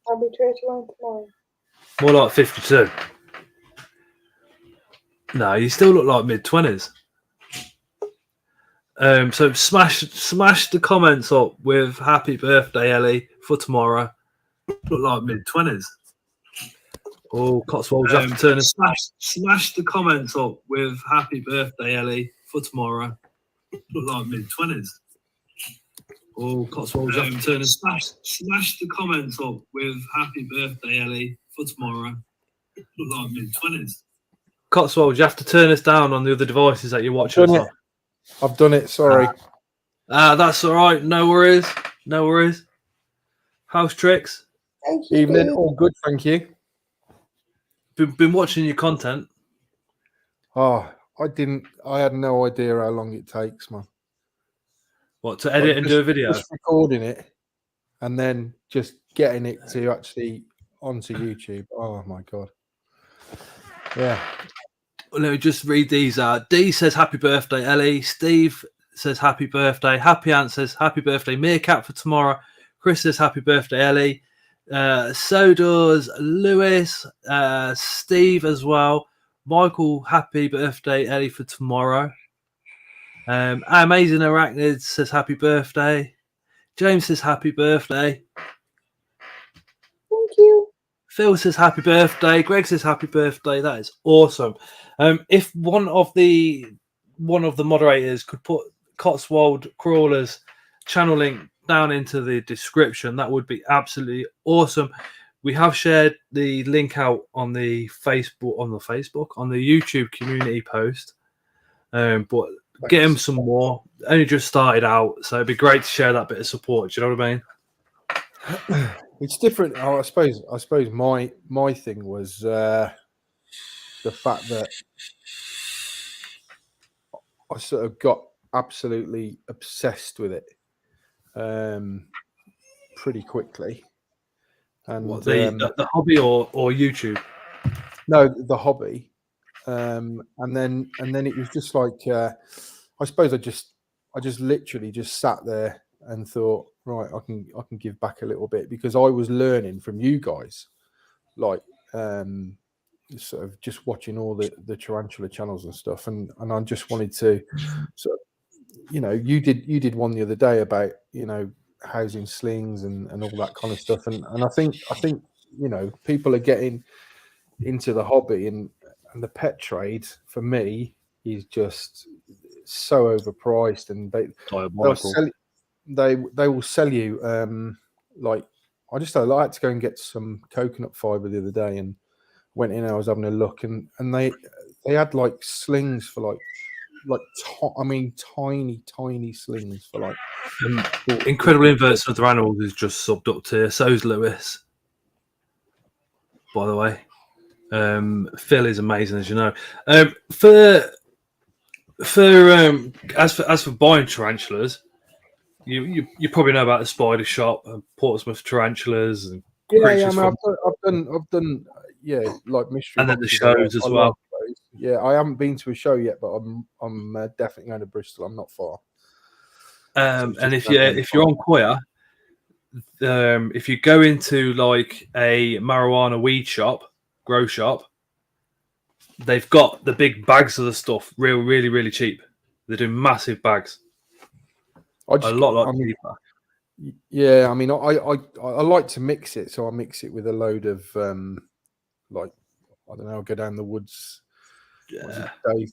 I'll be 31 tomorrow. More like 52. No, you still look like mid-20s. So smash the comments up with happy birthday, Ellie, for tomorrow. Look like mid-20s. Oh, Cotswolds have to turn and smash the comments up with happy birthday, Ellie, for tomorrow. Look like mid-20s. Oh, Cotswolds have to turn and smash the comments up with happy birthday, Ellie, for tomorrow. Look like mid-20s. Cotswolds, you have to turn us down on the other devices that you're watching us on. I've done it, sorry. That's all right. No worries. No worries. House tricks. Thank you. Evening, all good, thank you. Been watching your content. Oh, I had no idea how long it takes, man. What, to edit and do a video? Just recording it and then just getting it to actually onto YouTube. Oh my God. Yeah. Let me just read these out. D says happy birthday, Ellie. Steve says happy birthday. Happy Ant says happy birthday, Meerkat, for tomorrow. Chris says happy birthday, Ellie. So does Lewis. Steve as well. Michael, happy birthday, Ellie, for tomorrow. Amazing Arachnid says happy birthday. James says happy birthday. Thank you. Phil says happy birthday. Greg says happy birthday. That is awesome. If one of the moderators could put Cotswold Crawlers channel link down into the description, that would be absolutely awesome. We have shared the link out on the YouTube community post. But get him some more. Only just started out, so it'd be great to share that bit of support. Do you know what I mean? It's different. I suppose my thing was the fact that I sort of got absolutely obsessed with it pretty quickly. And What, the hobby or YouTube? no, the hobby. And then it was just like I suppose I just literally just sat there and thought, right, I can give back a little bit, because I was learning from you guys, like sort of just watching all the tarantula channels and stuff, and I just wanted to sort of, you did one the other day about housing slings and all that kind of stuff, and I think people are getting into the hobby, and the pet trade for me is just so overpriced, and they will sell you like I had to go and get some coconut fiber the other day, and went in and I was having a look, and they had like slings for tiny slings for like Incredible Inverts of the Animals is just subbed up to. So's Lewis, by the way. Phil is amazing, as you know. As for buying tarantulas, you probably know about the Spider Shop and Portsmouth Tarantulas and I've done like mystery, and then the boxes. shows as well. Yeah, I haven't been to a show yet, but I'm definitely going to Bristol. I'm not far. And if you're on Quia, if you go into like a marijuana weed shop, grow shop, they've got the big bags of the stuff really, really cheap. They're doing massive bags. A lot cheaper. Yeah, I mean, I like to mix it, so I mix it with a load of like, I don't know, I'll go down the woods. Yeah.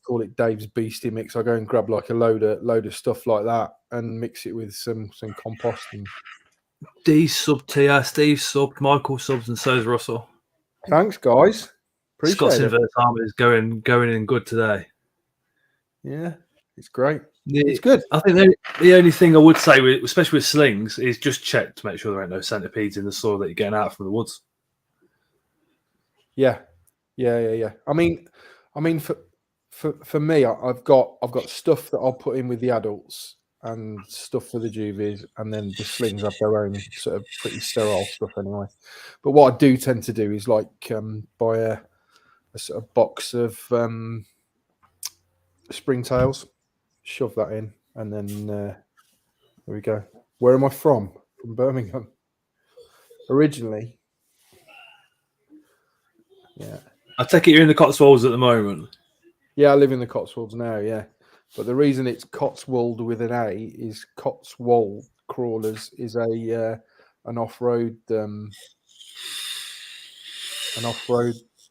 Call it Dave's Beastie Mix. I go and grab like a load of stuff like that and mix it with some compost. And D sub TR, Steve subbed, Michael subs, and so's Russell. Thanks, guys. Appreciate Scott's it. Inverse Army is going in good today. Yeah, it's great. Yeah, it's good. I think the only thing I would say, especially with slings, is just check to make sure there ain't no centipedes in the soil that you're getting out from the woods. Yeah. I mean, for me, I've got stuff that I'll put in with the adults and stuff for the juvies, and then the slings have their own sort of pretty sterile stuff anyway. But what I do tend to do is like buy a sort of box of springtails, shove that in, and then there we go. Where am I from? From Birmingham originally. Yeah. I take it you're in the Cotswolds at the moment. Yeah, I live in the Cotswolds now, yeah. But the reason it's Cotswold with an A is Cotswold Crawlers is an off-road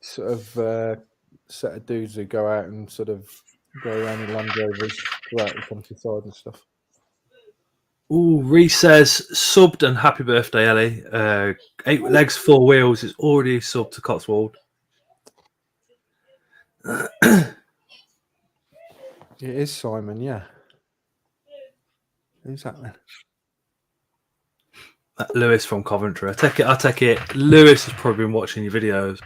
sort of set of dudes who go out and sort of go around in Land Rovers, go out the countryside and stuff. Ooh, Reese says subbed and happy birthday, Ellie. 8 legs, 4 wheels is already subbed to Cotswold. It is Simon, yeah. Who's that then? Lewis from Coventry. I take it. Lewis has probably been watching your videos.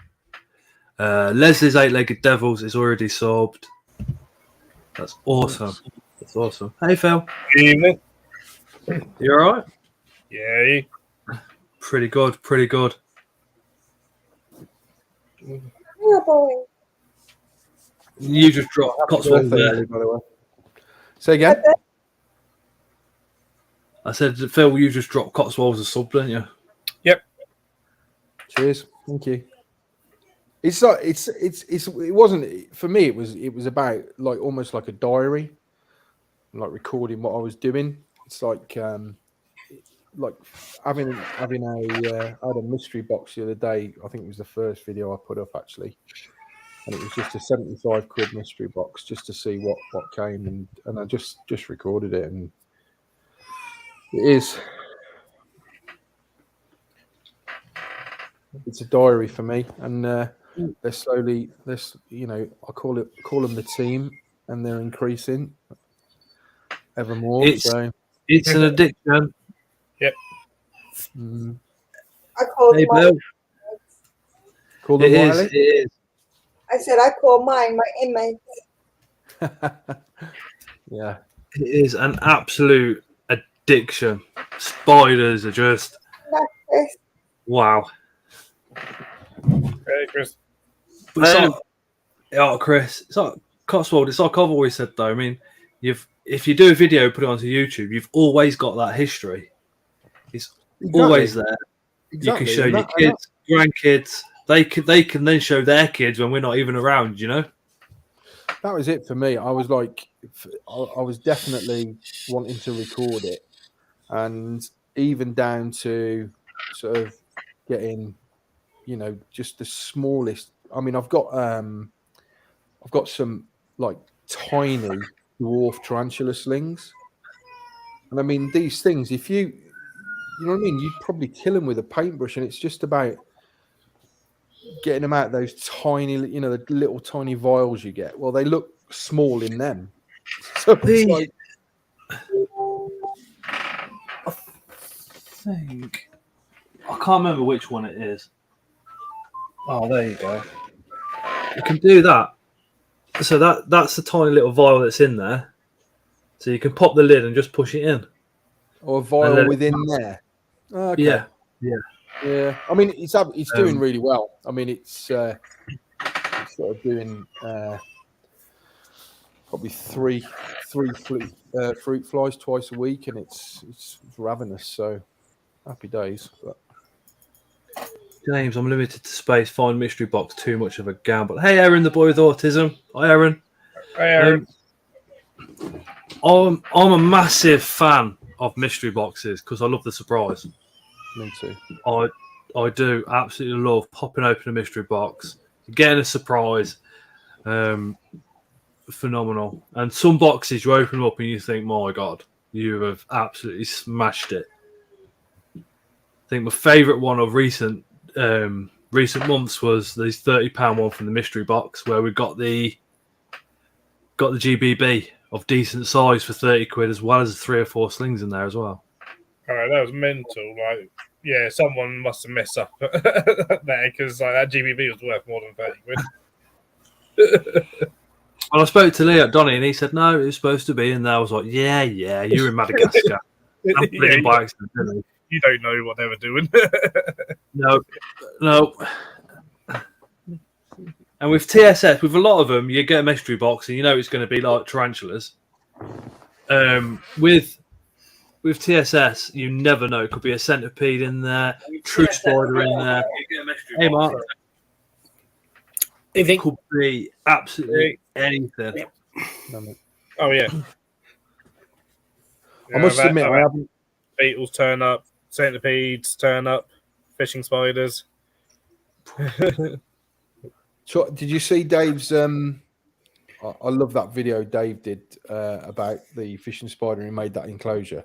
Leslie's 8-legged devils is already subbed. That's awesome. That's awesome. Hey Phil. Good evening. You alright? Yeah. Pretty good. Yeah, boy. You just dropped Cotswold there. By the way. Say again? I said, Phil, you just dropped Cotswolds as sub, didn't you? Yep. Cheers. Thank you. It's like it wasn't for me. It was about like almost like a diary, like recording what I was doing. It's like having I had a mystery box the other day. I think it was the first video I put up actually, and it was just a £75 mystery box just to see what came, and I just recorded it, and it's a diary for me, and they're slowly, I call them the team, and they're increasing ever more. It's an addiction. Yep. I called Hey, mine. Call them it is. I said I call mine my inmates. Yeah. It is an absolute addiction. Spiders are just Mantis. wow. Hey, Chris. But it's like, Chris, it's like Cotswold. It's like I've always said though. I mean, if you do a video, put it onto YouTube, you've always got that history. It's always there. Exactly. You can show your kids, grandkids. They can then show their kids when we're not even around. You know. That was it for me. I was like, I was definitely wanting to record it, and even down to sort of getting, just the smallest. I mean, I've got some like tiny dwarf tarantula slings, and I mean these things. If you know what I mean, you'd probably kill them with a paintbrush, and it's just about getting them out those tiny, the little tiny vials you get. Well, they look small in them, so it's like. I can't remember which one it is. Oh, there you go. You can do that. So that's the tiny little vial that's in there. So you can pop the lid and just push it in. Or a vial within there. Okay. Yeah. Yeah. I mean, it's doing really well. I mean, it's sort of doing probably three fruit flies twice a week, and it's ravenous. So happy days. But. James, I'm limited to space. Find mystery box too much of a gamble. Hey, Aaron, the boy with autism. Hi, Aaron. Hi, Aaron. I'm a massive fan of mystery boxes because I love the surprise. Me too. I do absolutely love popping open a mystery box, getting a surprise. Phenomenal. And some boxes you open up and you think, my God, you have absolutely smashed it. I think my favourite one of recent months was this £30 one from the mystery box where we got the GBB of decent size for £30 as well as 3 or 4 slings in there as well. Oh, that was mental. Like, yeah, someone must have messed up there because that GBB was worth more than £30. Well, I spoke to Lee at Donny and he said no, it was supposed to be in there. I was like, yeah, you're in Madagascar. I put it in by accident, didn't I? You don't know what they were doing. No. And with TSS, with a lot of them, you get a mystery box and you know it's going to be like tarantulas. With TSS, you never know. It could be a centipede in there, true spider in there. Hey, Mark. It could be absolutely anything. Oh, yeah. I must admit, I haven't. Beetles turn up, centipedes turn up, fishing spiders. So, did you see Dave's? I love that video Dave did about the fishing spider. He made that enclosure,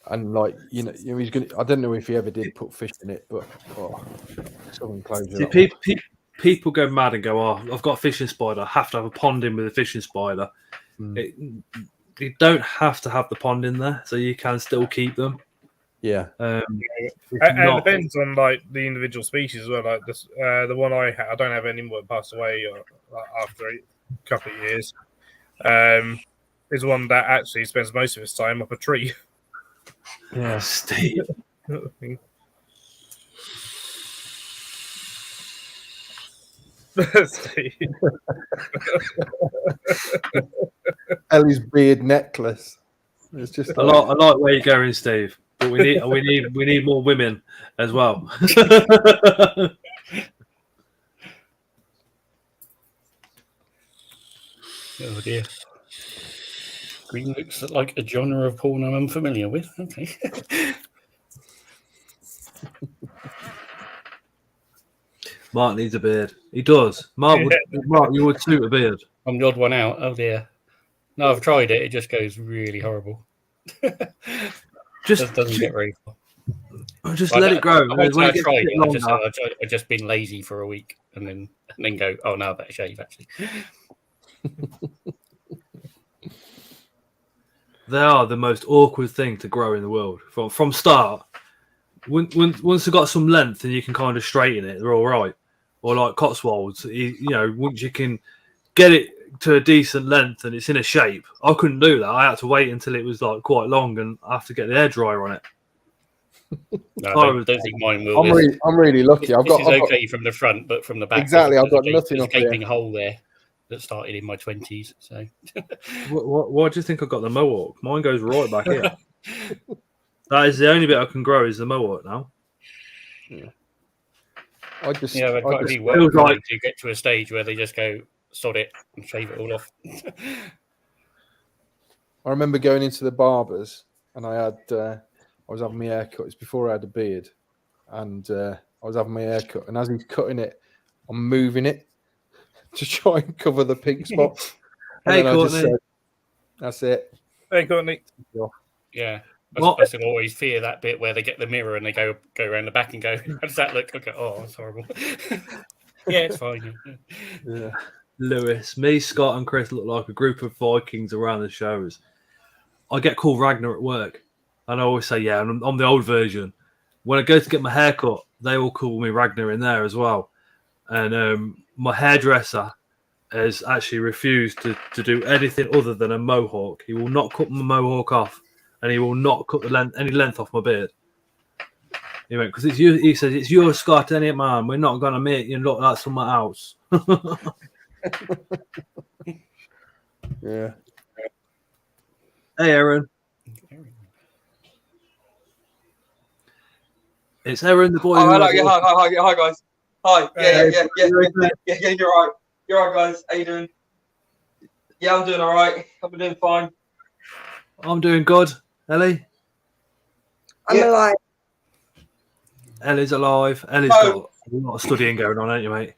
and he's gonna. I don't know if he ever did put fish in it, but some enclosure. See, people go mad and go, "Oh, I've got a fishing spider. I have to have a pond in with a fishing spider." You don't have to have the pond in there, so you can still keep them. Yeah, and it depends on like the individual species as well. Like this, the one I don't have anymore. It passed away after a couple of years. Is one that actually spends most of its time up a tree. Yeah, Steve. Ellie's beard necklace. It's just I like where you're going, Steve. But we need more women as well. Oh dear. Green looks like a genre of porn I'm unfamiliar with. Okay. Mark needs a beard. He does. Mark, you would suit a beard. I'm the odd one out. Oh dear. No, I've tried it. It just goes really horrible. Just doesn't get very far. Just let it grow. I've just been lazy for a week and then go, oh no, I better shave actually. They are the most awkward thing to grow in the world. From start. Once they've got some length and you can kind of straighten it, they're all right. Or like Cotswolds, once you can get to a decent length and it's in a shape. I couldn't do that. I had to wait until it was like quite long and I have to get the hairdryer on it. No, I don't think mine will. I'm really lucky. I've got okay from the front, but from the back, exactly. I've got nothing there's up a gaping here. hole there that started in my 20s. So, why do you think I got the mohawk? Mine goes right back here. That is the only bit I can grow is the mohawk now. Yeah. I've got to be well like to get to a stage where they just go sod it and shave it all off. I remember going into the barbers and I was having my hair cut. It's before I had a beard, and I was having my hair cut. And as he's cutting it, I'm moving it to try and cover the pink spots. Hey, Courtney. That's it. Hey, Courtney. Yeah. I suppose they always fear that bit where they get the mirror and they go around the back and go, how does that look? Okay, oh, it's horrible. Yeah, it's fine. Yeah. Lewis, me, Scott, and Chris look like a group of Vikings around the shows. I get called Ragnar at work, and I always say, yeah, I'm the old version. When I go to get my hair cut, they all call me Ragnar in there as well. And my hairdresser has actually refused to do anything other than a mohawk. He will not cut my mohawk off, and he will not cut any length off my beard. He went, because he says, it's your Scott, ain't it, man? We're not going to make you look like someone else. Yeah. Hey, Aaron. It's Aaron, the boy. Oh, hello. Yeah, hi, guys. Hi. Yeah. You're right. You're right, guys. How you doing? Yeah, I'm doing all right. I've been doing fine. I'm doing good. Ellie? I'm alive. Ellie's alive. Ellie's got a lot of studying going on, ain't you, mate?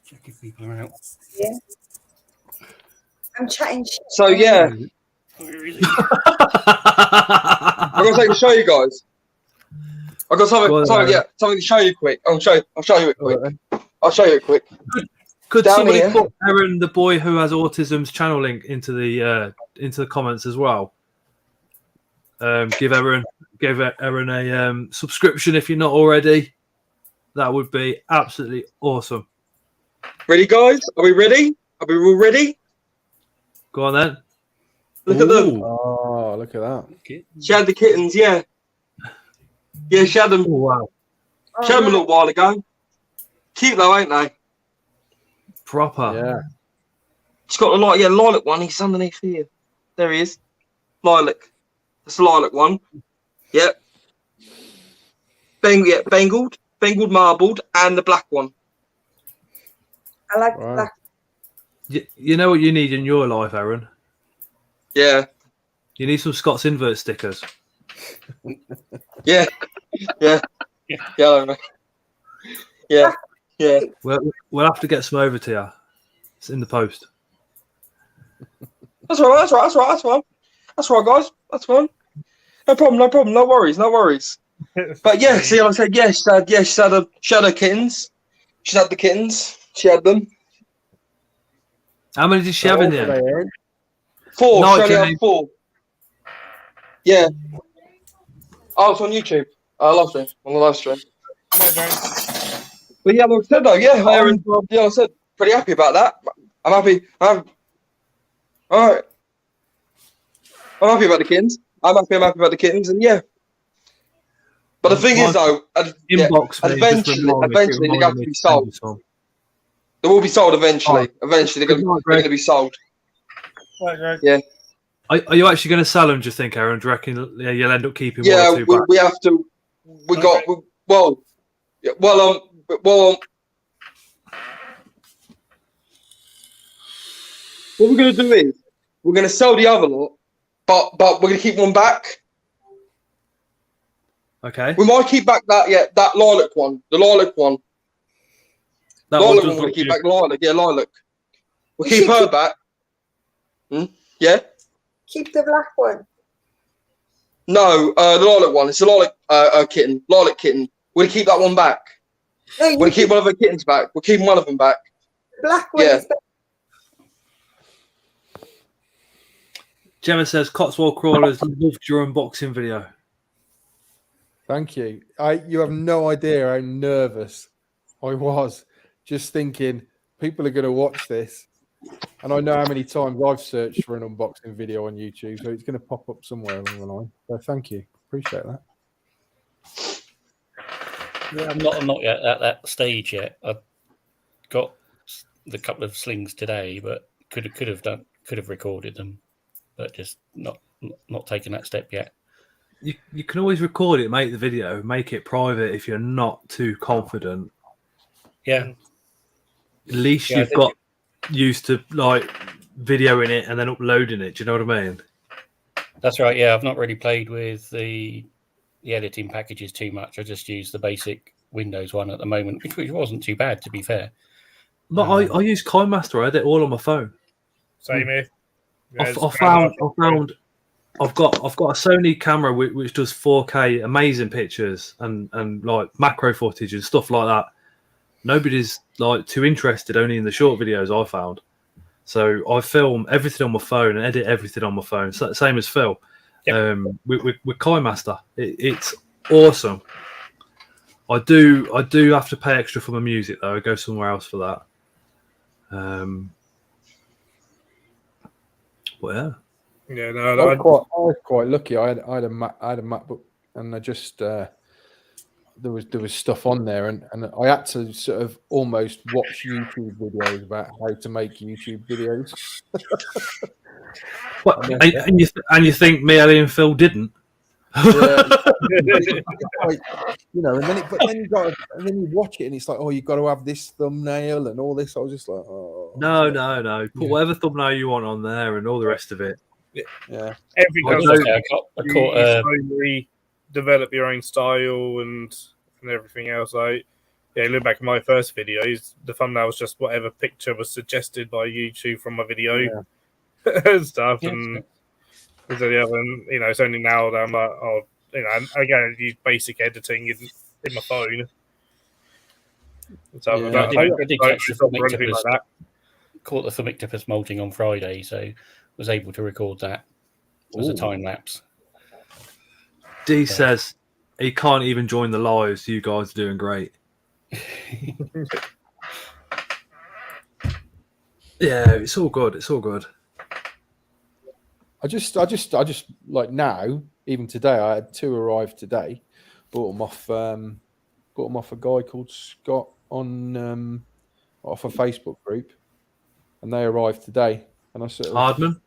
Check if people are out. Yeah. I'm chatting shit. So, yeah. I've got something to show you guys. I've got something to show you quick. I'll show you it quick. I'll show you it quick. Could Down somebody here. put Aaron, the boy who has autism's channel link into the comments as well? Give Aaron a subscription if you're not already. That would be absolutely awesome. Ready, guys? Are we ready? Are we all ready? Go on then. Look at them. Oh, look at that. She had the kittens, yeah. Yeah, she had them. Oh, wow. She had them a little while ago. Cute though, ain't they? Proper. Yeah. She's got a lilac one. He's underneath here. There he is. Lilac. That's the lilac one. Yep. Bengaled, marbled, and the black one. I like the black. You know what you need in your life, Aaron? Yeah. You need some Scott's invert stickers. Yeah. Yeah. We'll have to get some over to you. It's in the post. That's right, guys. That's fine. No problem. No worries. But yeah, see, like I said, she had her kittens. She had the kittens. She had them. How many did she have in there? 4. No, She only had 4. Yeah. Oh, it's on YouTube. On the live stream. But yeah, like I said though, Aaron, I said, pretty happy about that. I'm happy. All right. I'm happy about the kittens. I'm happy about the kittens, and yeah. But the thing is, though, eventually they're going to be sold. They will be sold eventually. Eventually, they're going to be sold. Right. Yeah. Are you actually going to sell them? Do you think, Aaron? Do you reckon you'll end up keeping one Yeah, or two back? we have to. What we're going to do is we're going to sell the other lot, but we're going to keep one back. Okay. We might keep back that lilac one, the lilac one. That Lilac one one, we'll keep back lilac. Yeah, lilac. We'll keep her back. Yeah. Keep the black one. No, the lilac one. It's a lilac kitten. Lilac kitten. We'll keep that one back. No, we'll keep one of her kittens back. We're keeping one of them back. The black one. Yeah. Is the... Gemma says Cotswold Crawlers loved your unboxing video. Thank you. You have no idea how nervous I was just thinking people are going to watch this And I know how many times I've searched for an unboxing video on YouTube, so it's going to pop up somewhere along the line. So thank you, appreciate that. Yeah, I'm not yet at that stage yet. I've got the couple of slings today, but could have recorded them, but just not taken that step yet. You can always record it, make the video, make it private if you're not too confident. Yeah. At least you've got used to like videoing it and then uploading it. Do you know what I mean? That's right. Yeah, I've not really played with the editing packages too much. I just use the basic Windows one at the moment, which wasn't too bad, to be fair. But I use KineMaster. I had it all on my phone. Same here. I found I've got a Sony camera which does 4K amazing pictures and like macro footage and stuff like that. Nobody's like too interested only in the short videos I found. So I film everything on my phone and edit everything on my phone. So, same as Phil. Yep. With KineMaster, it's awesome. I do have to pay extra for my music though. I go somewhere else for that. Well, yeah, I was quite lucky. I had a MacBook, and I just there was stuff on there, and I had to sort of almost watch YouTube videos about how to make YouTube videos. What, and you think me, Ellie, and Phil didn't? Yeah. Like, you know, and then you watch it, and it's like, oh, you've got to have this thumbnail and all this. I was just like, oh, no. Put whatever thumbnail you want on there, and all the rest of it. Yeah. Slowly develop your own style and everything else. Like, look back at my first videos. The thumbnail was just whatever picture was suggested by YouTube from my video and stuff. Yeah, and it's only now that I'm like, I use basic editing in my phone. So I did catch the caught the Thumictopus molting on Friday, so was able to record that as a time lapse. D says he can't even join the lives. You guys are doing great. Yeah, it's all good. It's all good. I just like now, even today, I had 2 arrive today. Bought them off a guy called Scott on off a Facebook group, and they arrived today. And I sort of Hardman.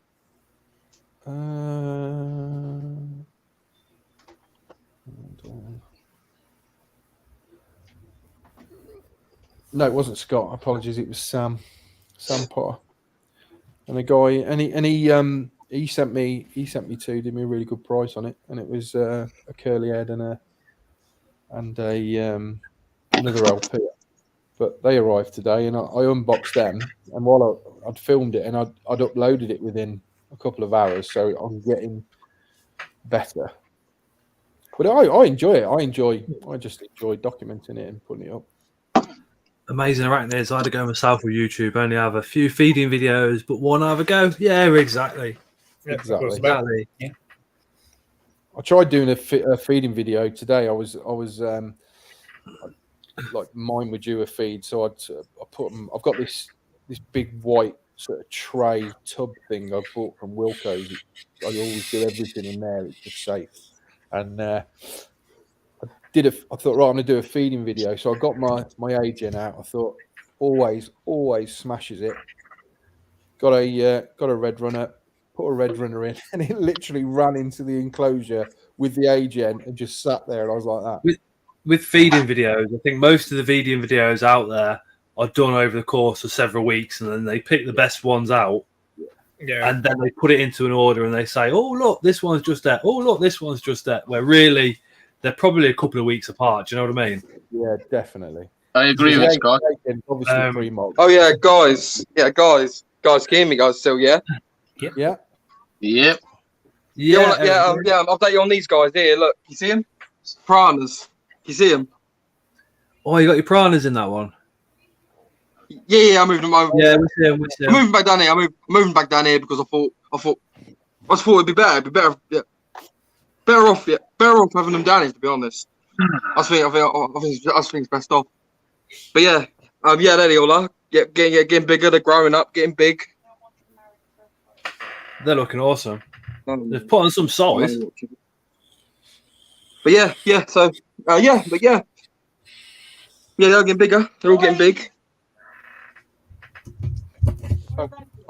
No, it wasn't Scott. Apologies, it was Sam Potter. And the guy, and he sent me 2, did me a really good price on it, and it was a curly head and another LP. But they arrived today, and I unboxed them, and while I'd filmed it and I'd uploaded it within a couple of hours, so I'm getting better. But I enjoy it. I just enjoy documenting it and putting it up. Amazing arachnids. I had to go myself with YouTube. Only have a few feeding videos, but one other go. Yeah, exactly. Yeah, exactly. Yeah. I tried doing a feeding video today. I was like mine would do a feed, so I put them. I've got this big white sort of tray tub thing I bought from Wilco's. I always do everything in there. It's just safe. And I thought, right, I'm gonna do a feeding video. So I got my AGN out. I thought, always smashes it. Got a red runner. Put a red runner in, and it literally ran into the enclosure with the AGN and just sat there. And I was like that. With feeding videos, I think most of the feeding videos out there are done over the course of several weeks, and then they pick the best ones out. Yeah. And then they put it into an order, and they say, "Oh, look, this one's just that. Oh, look, this one's just that." Where really, they're probably a couple of weeks apart. Do you know what I mean? Yeah, definitely. I agree with Scott. Obviously, pre-mod. Oh yeah, guys. Yeah, guys. Can you hear me, guys? Still, yeah. Yeah. Yep. Yeah. I'll update you on these guys here. Look, you see them? Piranhas. You see them? Oh, you got your piranhas in that one. Yeah, I moved them over. Yeah, we see them. I'm moving back down here. I'm moving back down here because I thought it'd be better. It'd be better. Yeah. Better off having them down here, to be honest. I think it's best off. But yeah, there they all are. Yeah, getting bigger. They're growing up, getting big. They're looking awesome. Um, They've put on some size. But yeah. So but yeah, they're getting bigger. They're all getting big. I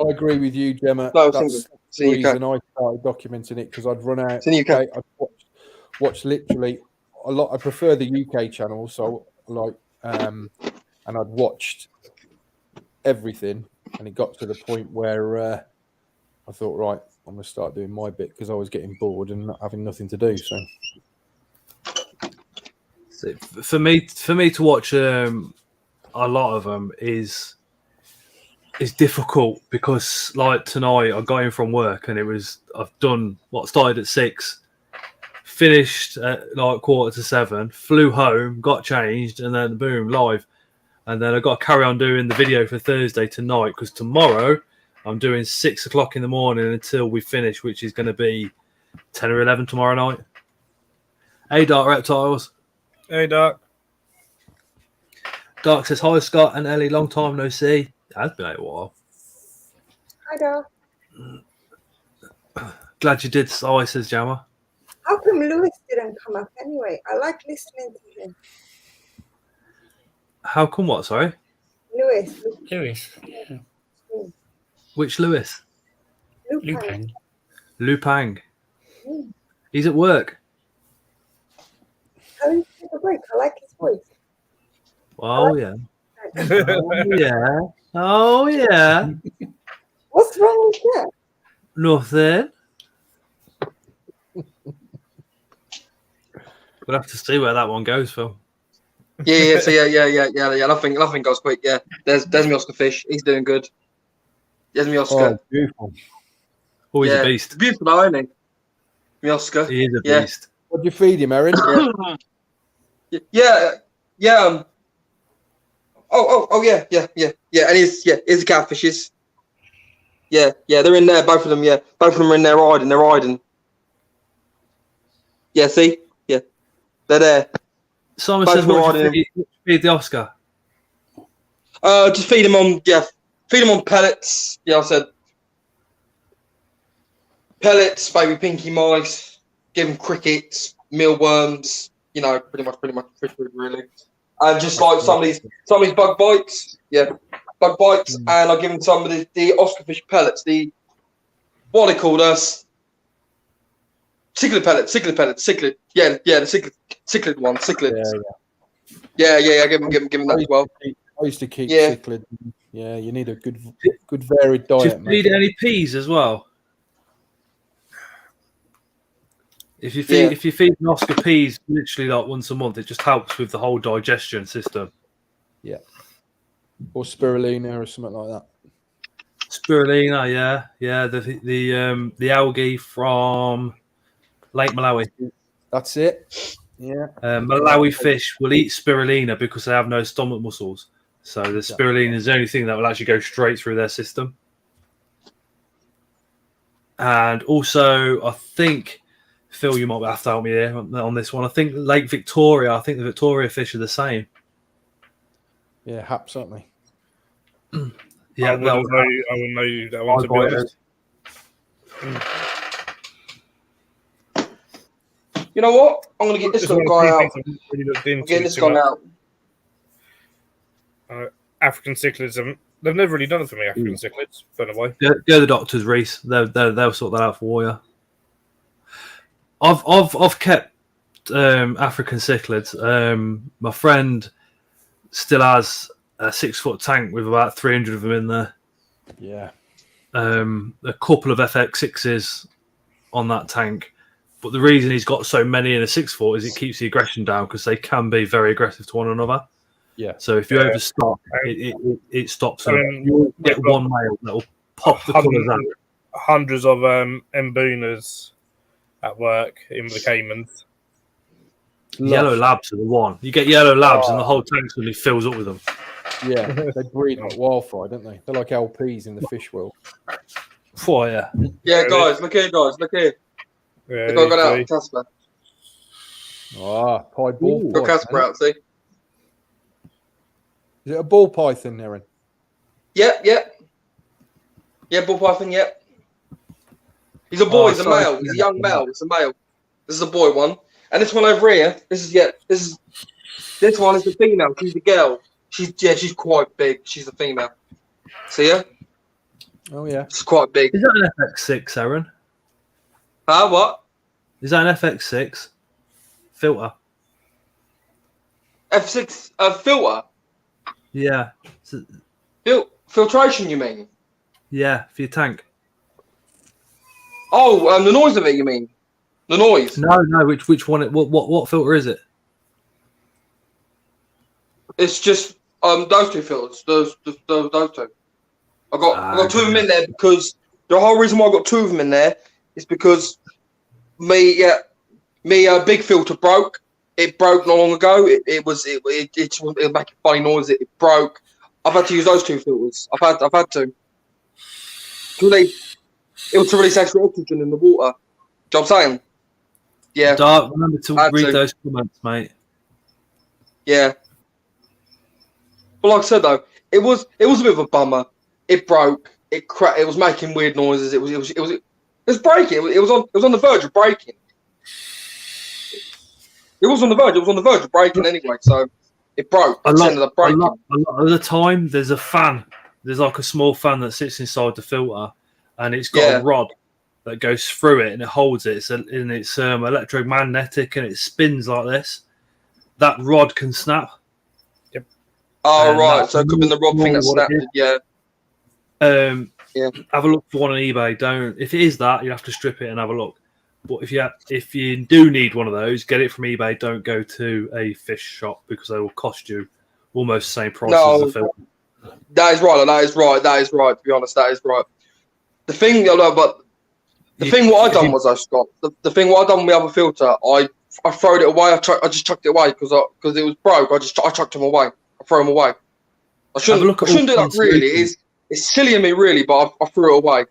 agree with you, Gemma. No, That's the reason I started documenting it, because I'd run out. I'd watch literally a lot. I prefer the UK channel, so and I'd watched everything, and it got to the point where I thought, right, I'm gonna start doing my bit, because I was getting bored and not having nothing to do. So for me to watch a lot of them is difficult, because like tonight I got in from work and I've done what started at 6, finished at like 6:45, flew home, got changed, and then boom, live. And then I got to carry on doing the video for Thursday tonight, because tomorrow I'm doing 6 o'clock in the morning until we finish, which is going to be 10 or 11 tomorrow night. Hey, Dark Reptiles. Hey, Dark. Dark says, hi, Scott and Ellie. Long time no see. It has been a while. Hi, Dark. Glad you did. Oh, says Jammer. How come Lewis didn't come up anyway? I like listening to him. How come what, sorry? Lewis. Yeah. Which Lewis? Lupang. Lupang. He's at work. Oh, he's take a break. I like his voice. Oh, yeah. Oh, yeah. Oh, yeah. What's wrong with that? Nothing. We'll have to see where that one goes, Phil. Yeah. So yeah. Nothing goes quick. Yeah. There's my Oscar Fish. He's doing good. There's my Oscar. Oh, beautiful. Oh, he's a beast. Beautiful, though, isn't he? My Oscar. He is a beast. What'd you feed him, Erin? Yeah. Oh, yeah. And he's the catfishes. Yeah, they're in there, both of them. Yeah, both of them are in there riding. They're riding. Yeah, see? Yeah, they're there. Simon Both says, what do you riding. feed the Oscar? Just feed him on pellets. Yeah, I said pellets, baby pinky mice. Give him crickets, mealworms. You know, pretty much fish food, really. And just like some of these bug bites. Yeah, bug bites, and I'll give him some of the Oscar fish pellets. What are they called? Cichlid pellets. Cichlid. Yeah, the cichlid one. Cichlid. Yeah. Give him that as well. I used to keep cichlid. Yeah, you need a good varied diet. Do you feed any peas as well? If you feed an Oscar peas literally like once a month, it just helps with the whole digestion system. Yeah. Or spirulina or something like that. Spirulina, yeah. The algae from Lake Malawi. That's it. Yeah. Malawi fish will eat spirulina because they have no stomach muscles. So the spirulina is the only thing that will actually go straight through their system. And also, I think, Phil, you might have to help me here on this one. I think Lake Victoria, the Victoria fish are the same. Yeah, haps, aren't they? Yeah, I wouldn't know that one, to be honest. You know what? I'm going to get this little guy out. I'm getting this guy out. African cichlids, they've never really done it for me, African cichlids. Don't know why. Go the doctors, Reese. They'll sort that out for you. I've kept African cichlids. My friend still has a 6-foot tank with about 300 of them in there. Yeah. A couple of FX6s on that tank. But the reason he's got so many in a 6-foot is it keeps the aggression down, because they can be very aggressive to one another. Yeah. So if you overstock, it stops them. You'll get one male that'll pop the colours out. Hundreds of Mbunas at work in the Caymans. Yellow labs are the one. You get yellow labs and the whole tank suddenly fills up with them. Yeah, they breed like wildfire, don't they? They're like LPs in the fish world. Oh, yeah. Yeah, guys, look here. Yeah, the guy got out, Casper. Pied ball. Got Casper out, see? Is it a ball python, Erin? Yeah, ball python, yeah. He's a boy. Oh, He's a sorry. male. He's a young male. It's a male. This is a boy one, and this one over here. This one is the female. She's the girl. She's quite big. She's a female. See her? Oh yeah. She's quite big. Is that an FX6, Aaron? Huh? What? Is that an FX6 filter? F6 filter. Yeah. Filtration, you mean? Yeah, for your tank. Oh, the noise of it, you mean? The noise? No. Which one? What filter is it? It's just those two filters. Those two. I got two of them in there because the whole reason why I got two of them in there is because me big filter broke. It broke not long ago. It was making funny noise. It broke. I've had to use those two filters. I've had to. It was to release extra oxygen in the water. Do you know what I'm saying? Yeah. Dark, remember to read those comments, mate. Yeah. But like I said though, it was a bit of a bummer. It broke. It cracked. It was making weird noises. It was breaking. It was on the verge of breaking. It was on the verge. It was on the verge of breaking anyway. So it broke. A lot of the time, there's a fan. There's like a small fan that sits inside the filter, and it's got a rod that goes through it, and it holds it. It's electromagnetic, and it spins like this. That rod can snap. Yep. Oh right, so it could be the rod thing that snapped. Yeah. Have a look for one on eBay. If it is that, you have to strip it and have a look. But if you do need one of those, get it from eBay. Don't go to a fish shop because they will cost you almost the same price as the filter. That is right. To be honest, that is right. The thing, what I done was, Scott. The thing what I done with the other filter, I throwed it away. I just chucked it away because it was broke. I chucked them away. I threw them away. I shouldn't do that really. It's silly of me really, but I threw it away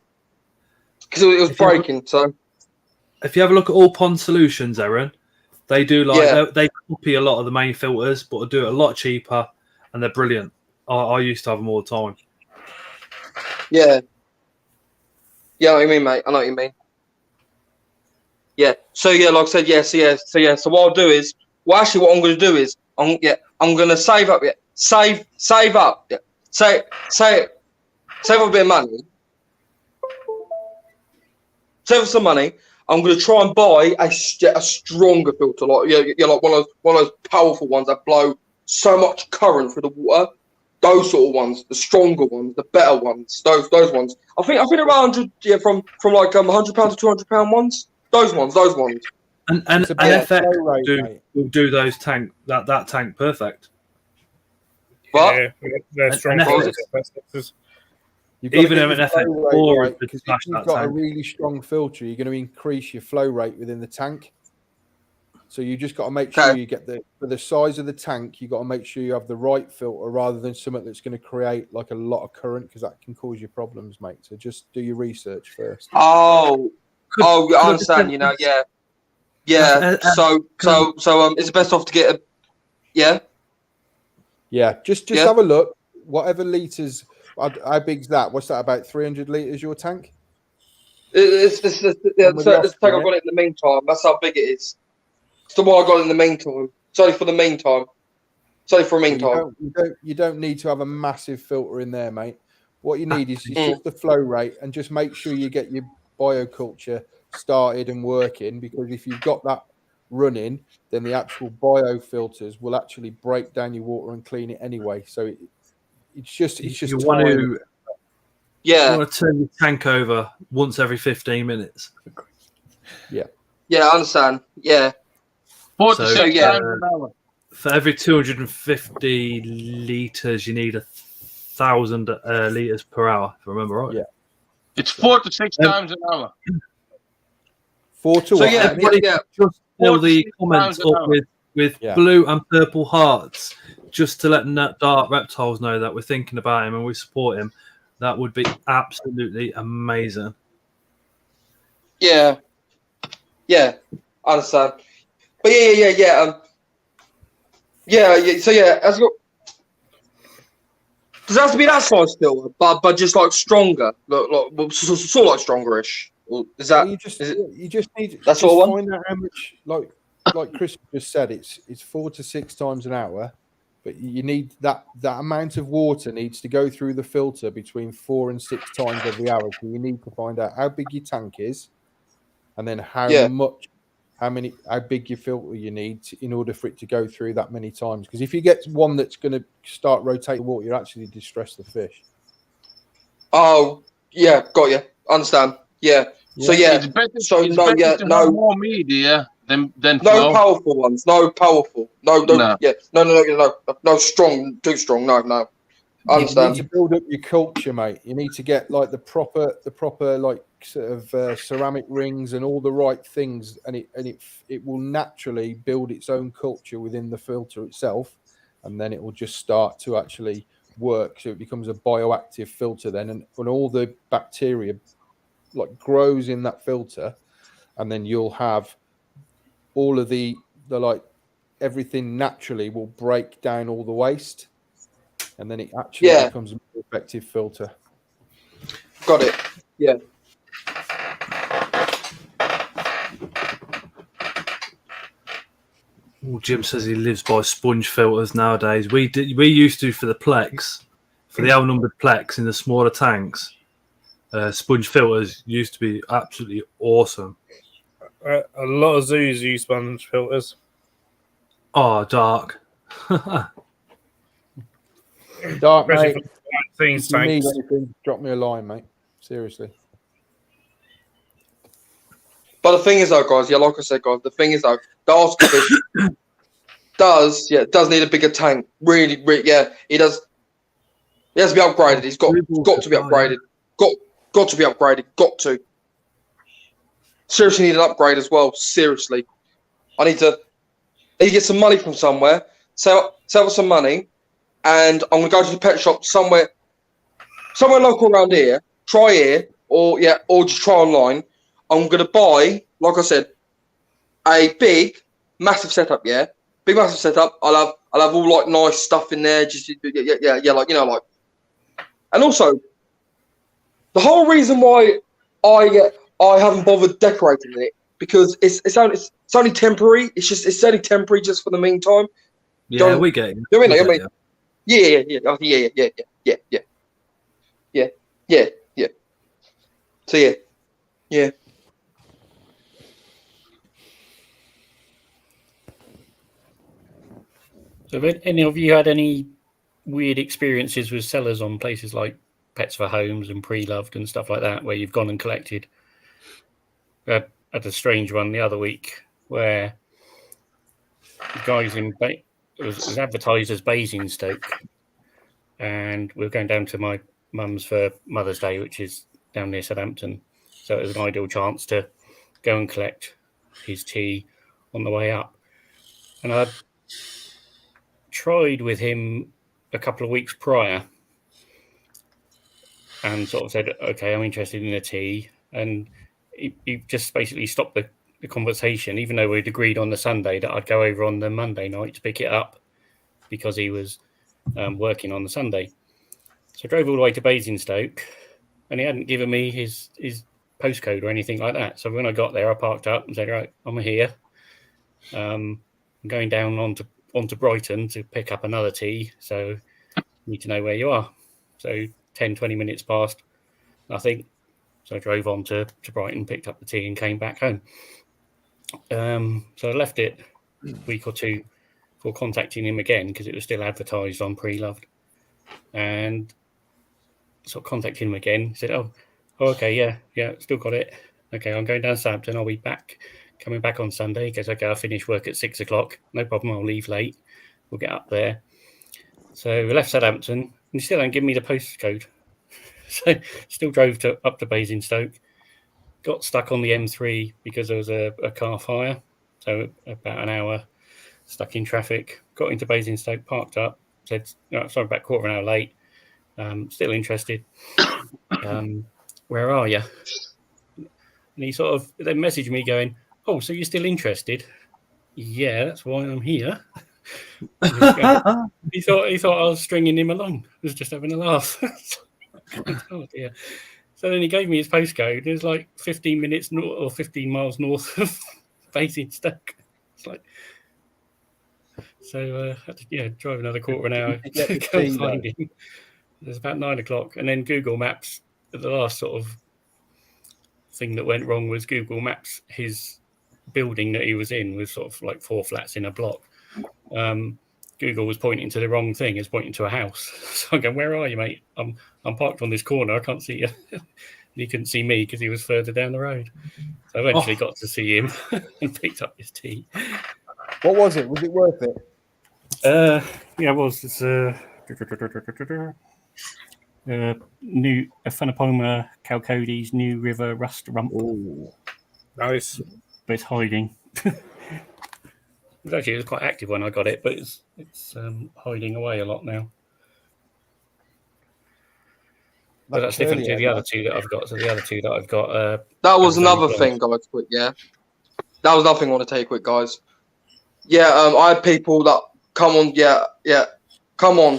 because it was breaking. So if you have a look at All Pond Solutions, Aaron, they do they copy a lot of the main filters, but do it a lot cheaper, and they're brilliant. I used to have them all the time. Yeah. Yeah, I know what you mean, mate. I know what you mean. Yeah. So yeah, like I said, So what I'll do is, what I'm going to do is, I'm going to save up. Yeah. Save up. Yeah. Save up a bit of money. Save up some money. I'm going to try and buy a stronger filter, like one of those powerful ones that blow so much current through the water. Those sort of ones, the stronger ones, the better ones, those ones. I think around from like £100 to £200 ones. Those ones. And FX will do those tank that tank perfect. What? Yeah, they're strong. Even an FX4 because if you've got a really strong filter, you're going to increase your flow rate within the tank. So you just got to make sure you get for the size of the tank, you got to make sure you have the right filter rather than something that's going to create like a lot of current because that can cause you problems, mate. So just do your research first. I understand. Yeah. So it's best off to get a. Yeah. Just have a look. Whatever liters. How big's that? What's that? About 300 liters? Your tank? It's the tank I've got it in the meantime. That's how big it is. It's the one I got in the meantime. Sorry for the meantime. You don't need to have a massive filter in there, mate. What you need is just the flow rate and just make sure you get your bioculture started and working, because if you've got that running, then the actual biofilters will actually break down your water and clean it anyway. So it's just you want to turn your tank over once every 15 minutes. I understand. For every 250 liters, you need 1,000 liters per hour, if I remember right. Yeah, it's 4 to 6 times an hour. 4 to 1. Just fill the comments up with blue and purple hearts, just to let Dark Reptiles know that we're thinking about him and we support him. That would be absolutely amazing. Yeah, I understand. But So as you does it have to be that size still, but just like stronger, sort of like stronger-ish. Or is that? You just is it, you just need that's just all one? find out how much like Chris just said, it's 4 to 6 times an hour, but you need that amount of water needs to go through the filter between 4 and 6 times every hour. So you need to find out how big your tank is, and then how big your filter you need in order for it to go through that many times. Because if you get one that's going to start rotating water, you actually distress the fish. Oh, yeah, got you. Understand. Yeah. So It's better, to have more media than no flow. powerful ones. No powerful. No. Yeah. No strong. Too strong. No. I understand. You need to build up your culture, mate. You need to get like the proper like sort of ceramic rings and all the right things, and it will naturally build its own culture within the filter itself, and then it will just start to actually work. So it becomes a bioactive filter then, and when all the bacteria like grows in that filter, and then you'll have all of the like everything naturally will break down all the waste, and then it actually becomes a more effective filter. Got it. Yeah. Well, Jim says he lives by sponge filters nowadays. We used to for the Plex, for the L-numbered Plex in the smaller tanks. Sponge filters used to be absolutely awesome. A lot of zoos use sponge filters. Oh, dark. Dark, mate. If you need anything, drop me a line, mate. Seriously. But the thing is, though, guys, like I said, guys, the thing is, though, the Oscar fish does need a bigger tank. Really, yeah, he does. He has to be upgraded. He's got to be upgraded. Got to be upgraded. Got to. Seriously, need an upgrade as well. Seriously, I need to get some money from somewhere. Sell some money, and I'm gonna go to the pet shop somewhere local around here. Try here, or just try online. I'm gonna buy, like I said, a big, massive setup. Yeah, big, massive setup. I'll have all like nice stuff in there. Just like like. And also, the whole reason why I haven't bothered decorating it because it's only temporary. It's only temporary just for the meantime. Yeah, we get it. You know what I mean? Yeah. So yeah. So have any of you had any weird experiences with sellers on places like Pets for Homes and Pre-Loved and stuff like that, where you've gone and collected? I had a strange one the other week where the guys it was advertised as Basingstoke, and we were going down to my mum's for Mother's Day, which is down near Southampton. So it was an ideal chance to go and collect his tea on the way up. And I'd tried with him a couple of weeks prior and sort of said, okay, I'm interested in a tea. And he just basically stopped the conversation, even though we'd agreed on the Sunday that I'd go over on the Monday night to pick it up because he was working on the Sunday. So I drove all the way to Basingstoke, and he hadn't given me his postcode or anything like that. So when I got there, I parked up and said, right, I'm here. I'm going down onto Brighton to pick up another tea, so you need to know where you are. So 10, 20 minutes passed, nothing. So I drove on to Brighton, picked up the tea and came back home. So I left it a week or two for contacting him again because it was still advertised on Pre-Loved. And so I contacted him again. He said, oh, okay, yeah, still got it. Okay, I'm going down to Southampton. I'll be coming back on Sunday. He goes, okay, I'll finish work at 6 o'clock. No problem, I'll leave late. We'll get up there. So we left Southampton, and he still hadn't given me the postcode. So still drove up to Basingstoke. Got stuck on the M3 because there was a car fire. So about an hour stuck in traffic. Got into Basingstoke, parked up. Said, sorry, about a quarter of an hour late. Still interested. Where are you? And he sort of then messaged me going, oh, so you're still interested? Yeah, that's why I'm here. He thought I was stringing him along. I was just having a laugh. Oh dear. So then he gave me his postcode. It was like 15 minutes north or 15 miles north of Basingstoke. It's like, so I had to drive another quarter of an hour to go and find him. It was about 9 o'clock, and then Google Maps. The last sort of thing that went wrong was Google Maps. His building that he was in was sort of like 4 flats in a block. Google was pointing to the wrong thing. It's pointing to a house. So I'm going, "Where are you, mate? I'm parked on this corner. I can't see you." He couldn't see me because he was further down the road. So I eventually got to see him and picked up his tea. What was it? Was it worth it? Yeah, it was. It's new Phenopoma Calcodes, New River Rust Rump. Oh, Nice. But it's hiding. It was quite active when I got it, but it's hiding away a lot now. But that's different to the other two that I've got. So the other two that I've got. That was another thing, guys. Quick, yeah. That was nothing I want to take quick, guys. Yeah, I had people that come on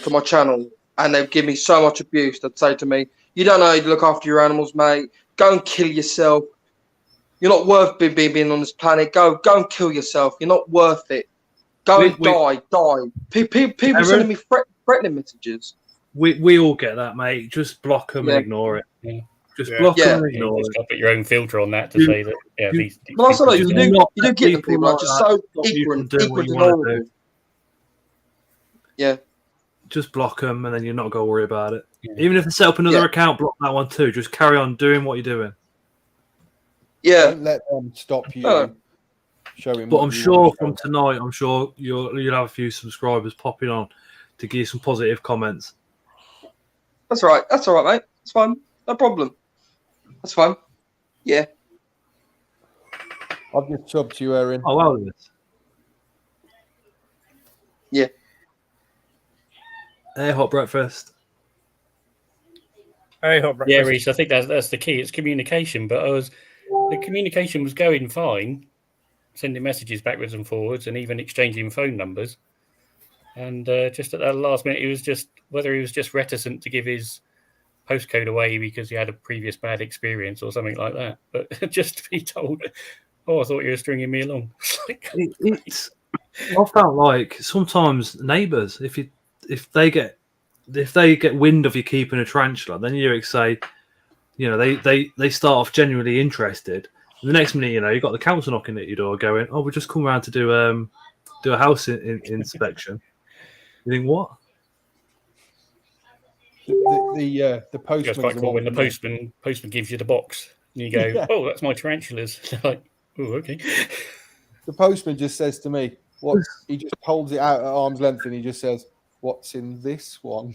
to my channel, and they'd give me so much abuse. They'd say to me, "You don't know how to look after your animals, mate. Go and kill yourself. You're not worth being on this planet. Go and kill yourself. You're not worth it. Go and die. People sending me threatening messages. We all get that, mate. Just block them and ignore it. Yeah. Just block them and ignore You it. just put your own filter on that to say that. Yeah, these But also, like, you do get the people people like that are just that so stop you from ignorant, doing what ignorant you and wanna horrible. do. Yeah. Just block them, and then you're not going to worry about it. Yeah. Even if they set up another account, block that one too. Just carry on doing what you're doing. Yeah. Don't let them stop you. No. Showing. But what I'm you sure want to from show. tonight, I'm sure you'll have a few subscribers popping on to give you some positive comments. That's right. That's all right, mate. It's fine. No problem. That's fine. Yeah. I've just subbed to you, Erin. Oh, well, yes. Yeah. Hey, hot breakfast. Hey, hot breakfast. Yeah, Reece, I think that's the key. It's communication. But the communication was going fine, sending messages backwards and forwards, and even exchanging phone numbers. And just at that last minute, whether he was just reticent to give his postcode away because he had a previous bad experience or something like that. But just to be told, "Oh, I thought you were stringing me along." I felt like sometimes neighbours, if they get wind of you keeping a tarantula, then you say, they start off genuinely interested. And the next minute, you've got the council knocking at your door, going, "Oh, we've just come around to do a house inspection." You think what? The postman. It's quite cool when the postman gives you the box and you go, "Oh, that's my tarantulas." They're like, "Oh, okay." The postman just says to me, "What?" He just holds it out at arm's length and he just says, "What's in this one?"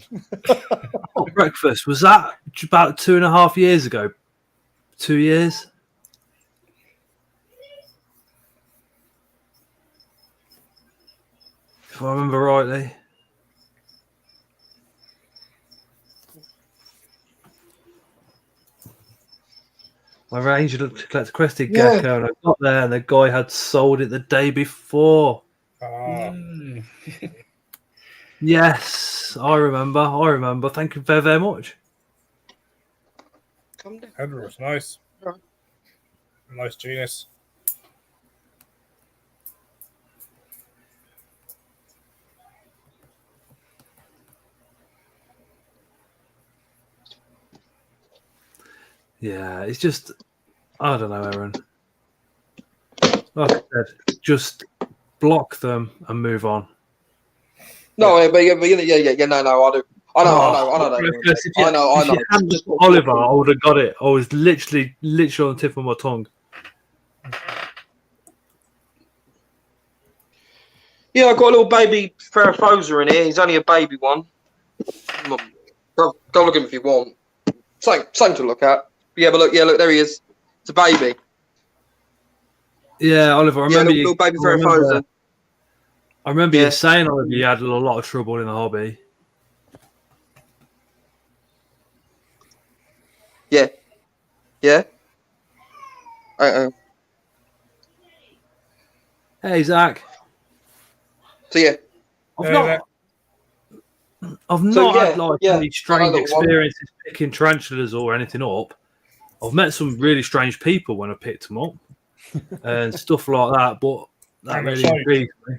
Hot breakfast, was that about 2.5 years ago? 2 years? If I remember rightly. I arranged to collect a crested gecko, and I got there, and the guy had sold it the day before. Yes, I remember. Thank you very, very much. That was nice. Nice genus. Yeah, it's just, I don't know, Aaron. Like I said, just block them and move on. No, but no, I do. I know. Oliver, I would have got it. I was literally on the tip of my tongue. Yeah, I've got a little baby Ferrofosa in here. He's only a baby one. Go look at him if you want. Something to look at. Yeah, but look, there he is. It's a baby. Yeah, Oliver, I remember little baby Ferrofosa. I remember you saying, Oliver, you had a lot of trouble in the hobby. Yeah. Hey, Zach. So yeah, I've not had any strange experiences picking tarantulas or anything up. I've met some really strange people when I picked them up and stuff like that. But that And really shows. intrigued me.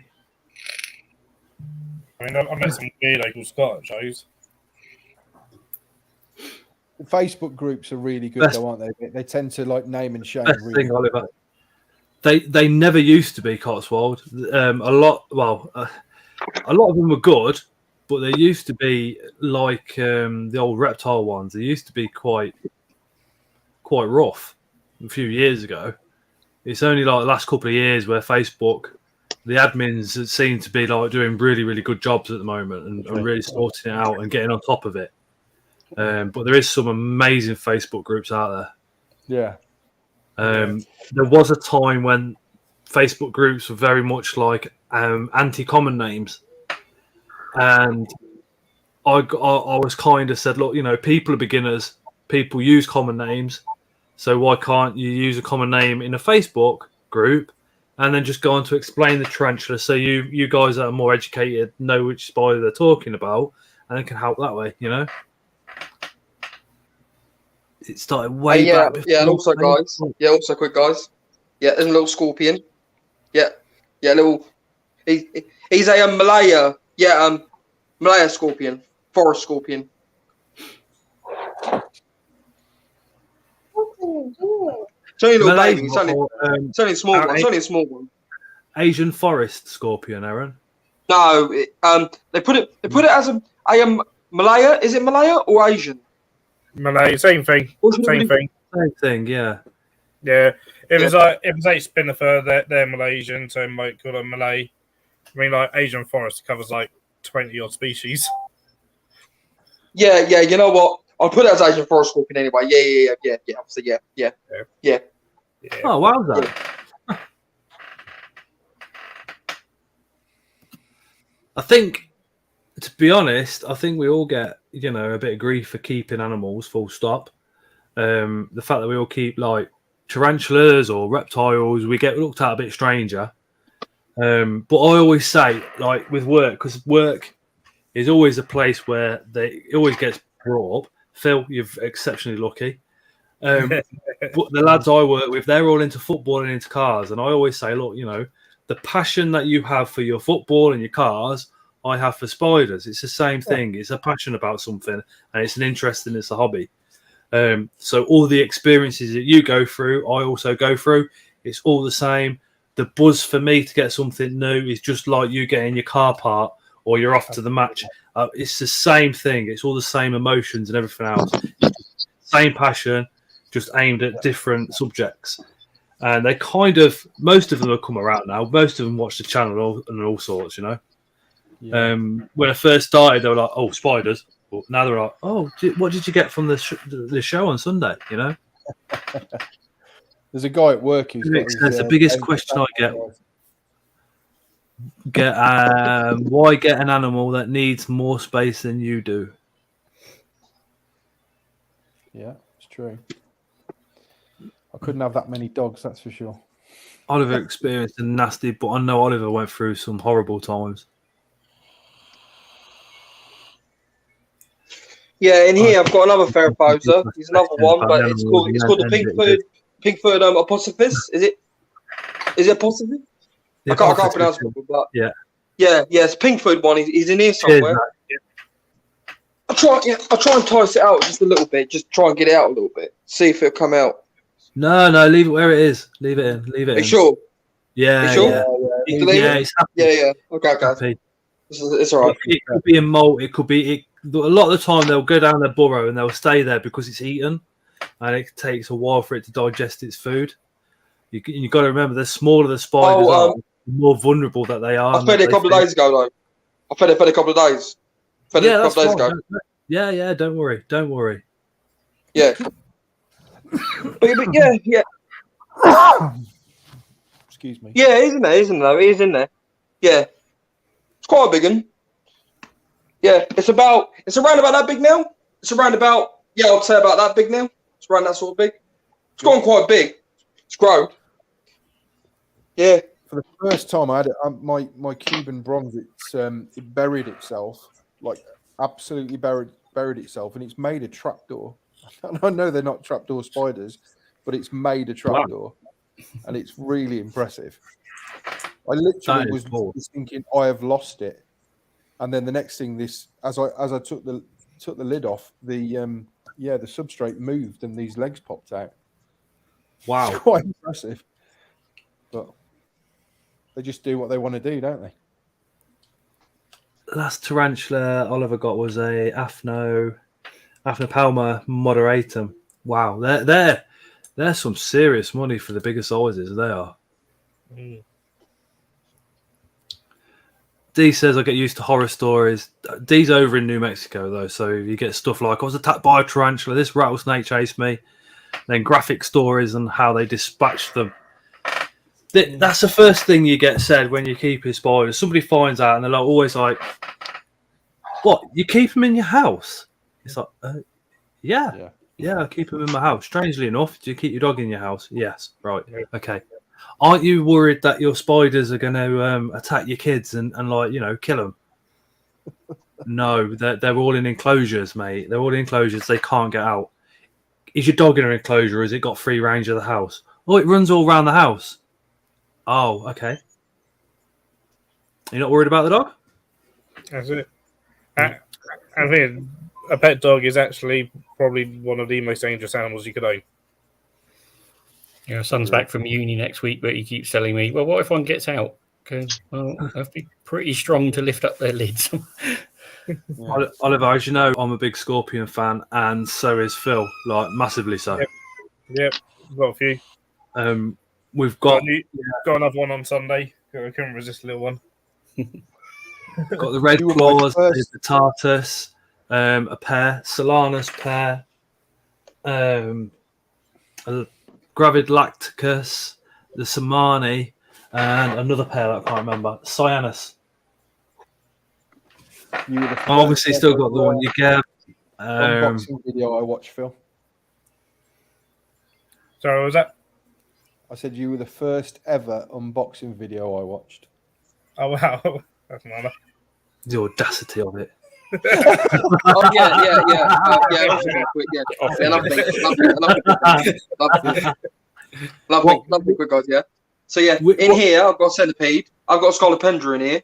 I mean, I met some weirdo called Scott at shows. The Facebook groups are really good, though, aren't they? They tend to like name and shame. Best Really. thing, Oliver. They never used to be Cotswold. A lot of them were good, but they used to be like the old reptile ones. They used to be quite rough a few years ago. It's only like the last couple of years where Facebook, the admins seem to be like doing really, really good jobs at the moment and really sorting it out and getting on top of it. But there is some amazing Facebook groups out there. Yeah. There was a time when Facebook groups were very much like anti-common names, and I was kind of said, look, you know, people are beginners, people use common names, so why can't you use a common name in a Facebook group and then just go on to explain the tarantula, so you guys that are more educated know which spider they're talking about, and it can help that way, you know. It started way back. And also, guys. Yeah, also quick, guys. Yeah, there's a little scorpion. Yeah, little. He's a Malaya. Yeah, Malaya scorpion, forest scorpion. It's only a little baby. It's only a small one. It's only a small one. Asian forest scorpion, Aaron. No, they put it as a Malaya. Is it Malaya or Asian? Malay, same thing. Same thing. Yeah. Yeah. If it's like Spinnifer, they're Malaysian, so might call them Malay. I mean, like Asian forest covers like 20 odd species. Yeah. You know what? I'll put it as Asian forest scorpion anyway. Yeah. Obviously, yeah. Oh, wowza. Yeah. I think, to be honest, I think we all get, you know, a bit of grief for keeping animals, full stop. The fact that we all keep like tarantulas or reptiles, we get looked at a bit stranger. But I always say, like with work, because work is always a place where it always gets brought up. Phil, you're exceptionally lucky. But the lads I work with, they're all into football and into cars. And I always say, look, you know, the passion that you have for your football and your cars, I have for spiders. It's the same thing. It's a passion about something, and it's an interest, and it's a hobby. So all the experiences that you go through, I also go through. It's all the same. The buzz for me to get something new is just like you getting your car part or you're off to the match. It's the same thing. It's all the same emotions and everything else. Same passion, just aimed at different subjects. And they kind of, most of them have come around now. Most of them watch the channel and all sorts, you know. Yeah. When I first started, they were like, "Oh, spiders." But now they're like, "Oh, what did you get from the show on Sunday?" You know. There's a guy at work who's that's the biggest question I get. Why get an animal that needs more space than you do? Yeah, it's true. I couldn't have that many dogs, that's for sure. Oliver experienced a nasty, but I know Oliver went through some horrible times. Yeah, in here I've got another Theraphosa. He's another one, but it's called the Pigfoot Apostrophe. Is it apostrophe? I can't pronounce it, but yeah, it's Pigfoot one. He's in here somewhere. I'll try and tice it out just a little bit. Just try and get it out a little bit. See if it'll come out. No, leave it where it is. Leave it in. Are you sure? Yeah, sure? Yeah. Yeah. Okay. It's all right. It could be in molt. It could be. A lot of the time they'll go down their burrow and they'll stay there because it's eaten, and it takes a while for it to digest its food. You got to remember, the smaller the spiders are, the more vulnerable that they are. I fed it a couple of days ago, though. I fed it a couple of days. Fed it a couple of days ago. Yeah. Don't worry. Yeah. but yeah. Excuse me. Yeah, isn't there? It is in there. Yeah. It's quite a big one. Yeah, it's around about that big now. I'd say about that big now. It's around that sort of big. It's gone quite big. It's grown. Yeah. For the first time I had it, my Cuban bronze, it buried itself, like absolutely buried itself, and it's made a trapdoor. I know they're not trapdoor spiders, but it's made a trapdoor, and it's really impressive. I literally was thinking I have lost it, and then the next thing, as I took the lid off, the substrate moved and these legs popped out. Wow, it's quite impressive. But they just do what they want to do, don't they? Last tarantula Oliver got was a Aphnopalma moderatum. Wow, they're some serious money for the bigger sizes. They are. D says I get used to horror stories. D's over in New Mexico though, so you get stuff like I was attacked by a tarantula, this rattlesnake chased me, then graphic stories and how they dispatched them. That's the first thing you get said when you keep his spiders. Somebody finds out and they're always like, "What? You keep them in your house?" It's like, yeah, I keep them in my house. Strangely enough, do you keep your dog in your house? Yes, right, okay. Aren't you worried that your spiders are going to attack your kids and kill them? No, they're all in enclosures, mate. They're all in enclosures. They can't get out. Is your dog in an enclosure? Or has it got free range of the house? Oh, it runs all around the house. Oh, okay. You're not worried about the dog? That's it. I think a pet dog is actually probably one of the most dangerous animals you could own. Yeah, son's back from uni next week, but he keeps telling me, well, what if one gets out? Okay, well, I have to be pretty strong to lift up their lids. Oliver, as you know, I'm a big Scorpion fan, and so is Phil, like massively so. Yep. Got a few. We've got another one on Sunday. I couldn't resist a little one. Got the red claws, the Tartus, a pair, Solanus pair, a Gravid Lacticus, the Samani, and another pair that I can't remember, Cyanus. Obviously still got the one you gave. Unboxing video I watched, Phil. Sorry, what was that? I said you were the first ever unboxing video I watched. Oh, wow. That's another. The audacity of it. Lovely, quick guys, yeah. So yeah, in here I've got a centipede. I've got a scolopendra in here.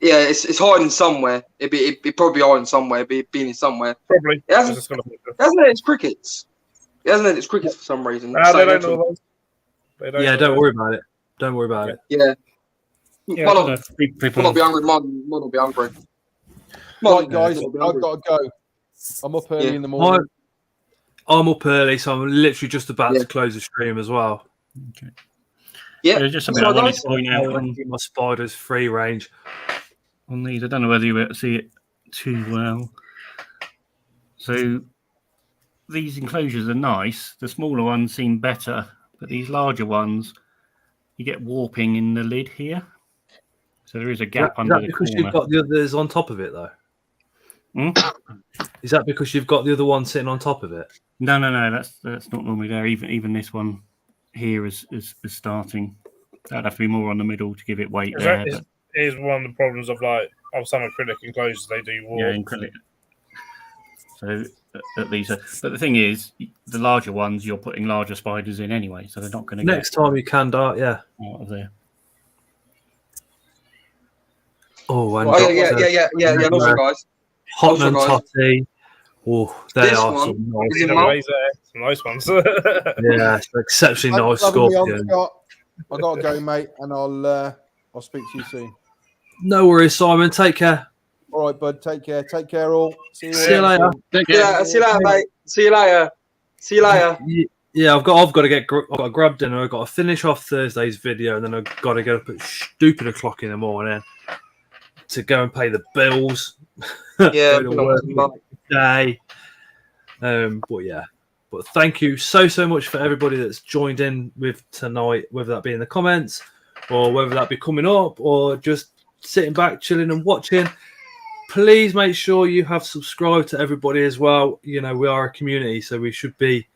Yeah, it's hiding somewhere. It'd probably hiding somewhere. It'd be in somewhere. Probably. Hasn't it? It's crickets. Hasn't it? It's crickets for some reason. They don't know those. Don't worry about it. Don't worry about it. Yeah. Will not be hungry. Mine will be hungry. Right, guys, I've got to go. I'm up early in the morning. I'm up early, so I'm literally just about to close the stream as well. Okay. Yeah, just something I wanted to point out on my spiders free range. On these, I don't know whether you'll be able to see it too well. So these enclosures are nice. The smaller ones seem better, but these larger ones, you get warping in the lid here. So there is a gap under the corner. Is that because you've got the others on top of it, though? Is that because you've got the other one sitting on top of it? No. That's not normally there. Even this one here is starting. That'd have to be more on the middle to give it weight there. It is one of the problems of some acrylic enclosures. They do warp. Yeah, acrylic. So at least, but the thing is, the larger ones you're putting larger spiders in anyway, so they're not going to. Next time you can dart, out of there. Oh, and yeah. Also, guys, Hotman Totty. Oh, they are some nice ones. Yeah, it's exceptionally nice Scorpion. I got to go, mate, and I'll speak to you soon. No worries, Simon. Take care. All right, bud. Take care. Take care, all. See you later. See you later, mate. See you later. Yeah, I've got to grab dinner. I've got to finish off Thursday's video, and then I've got to get up at stupid o'clock in the morning to go and pay the bills. Yeah, day. But thank you so much for everybody that's joined in with tonight, whether that be in the comments or whether that be coming up or just sitting back, chilling and watching. Please make sure you have subscribed to everybody as well. You know, we are a community, so we should be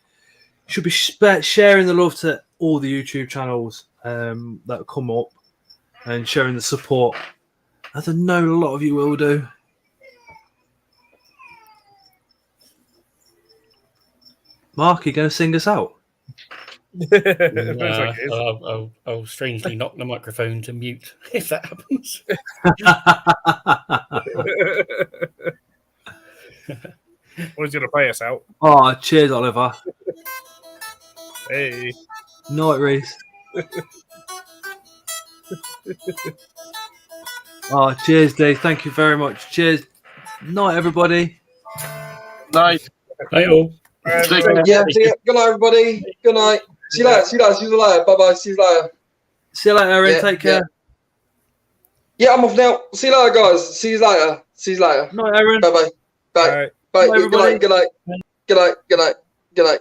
sharing the love to all the YouTube channels that come up and sharing the support, as I know a lot of you will do. Mark, you going to sing us out? I'll strangely knock the microphone to mute if that happens. Who's going to play us out? Oh, cheers, Oliver. Hey. Night, Reese. Oh, cheers, Dave. Thank you very much. Cheers. Night, everybody. Night. Night all. Yeah, see ya. Good night, everybody. Good night. See you later. See you later. See you later. Bye bye. See you later. See you later, Aaron. Yeah, Take care. Yeah, I'm off now. See you later, guys. See you later. See you later. Night, Aaron. Bye bye. Bye. Bye. Bye, Good night. Good night. Good night. Good night. Good night.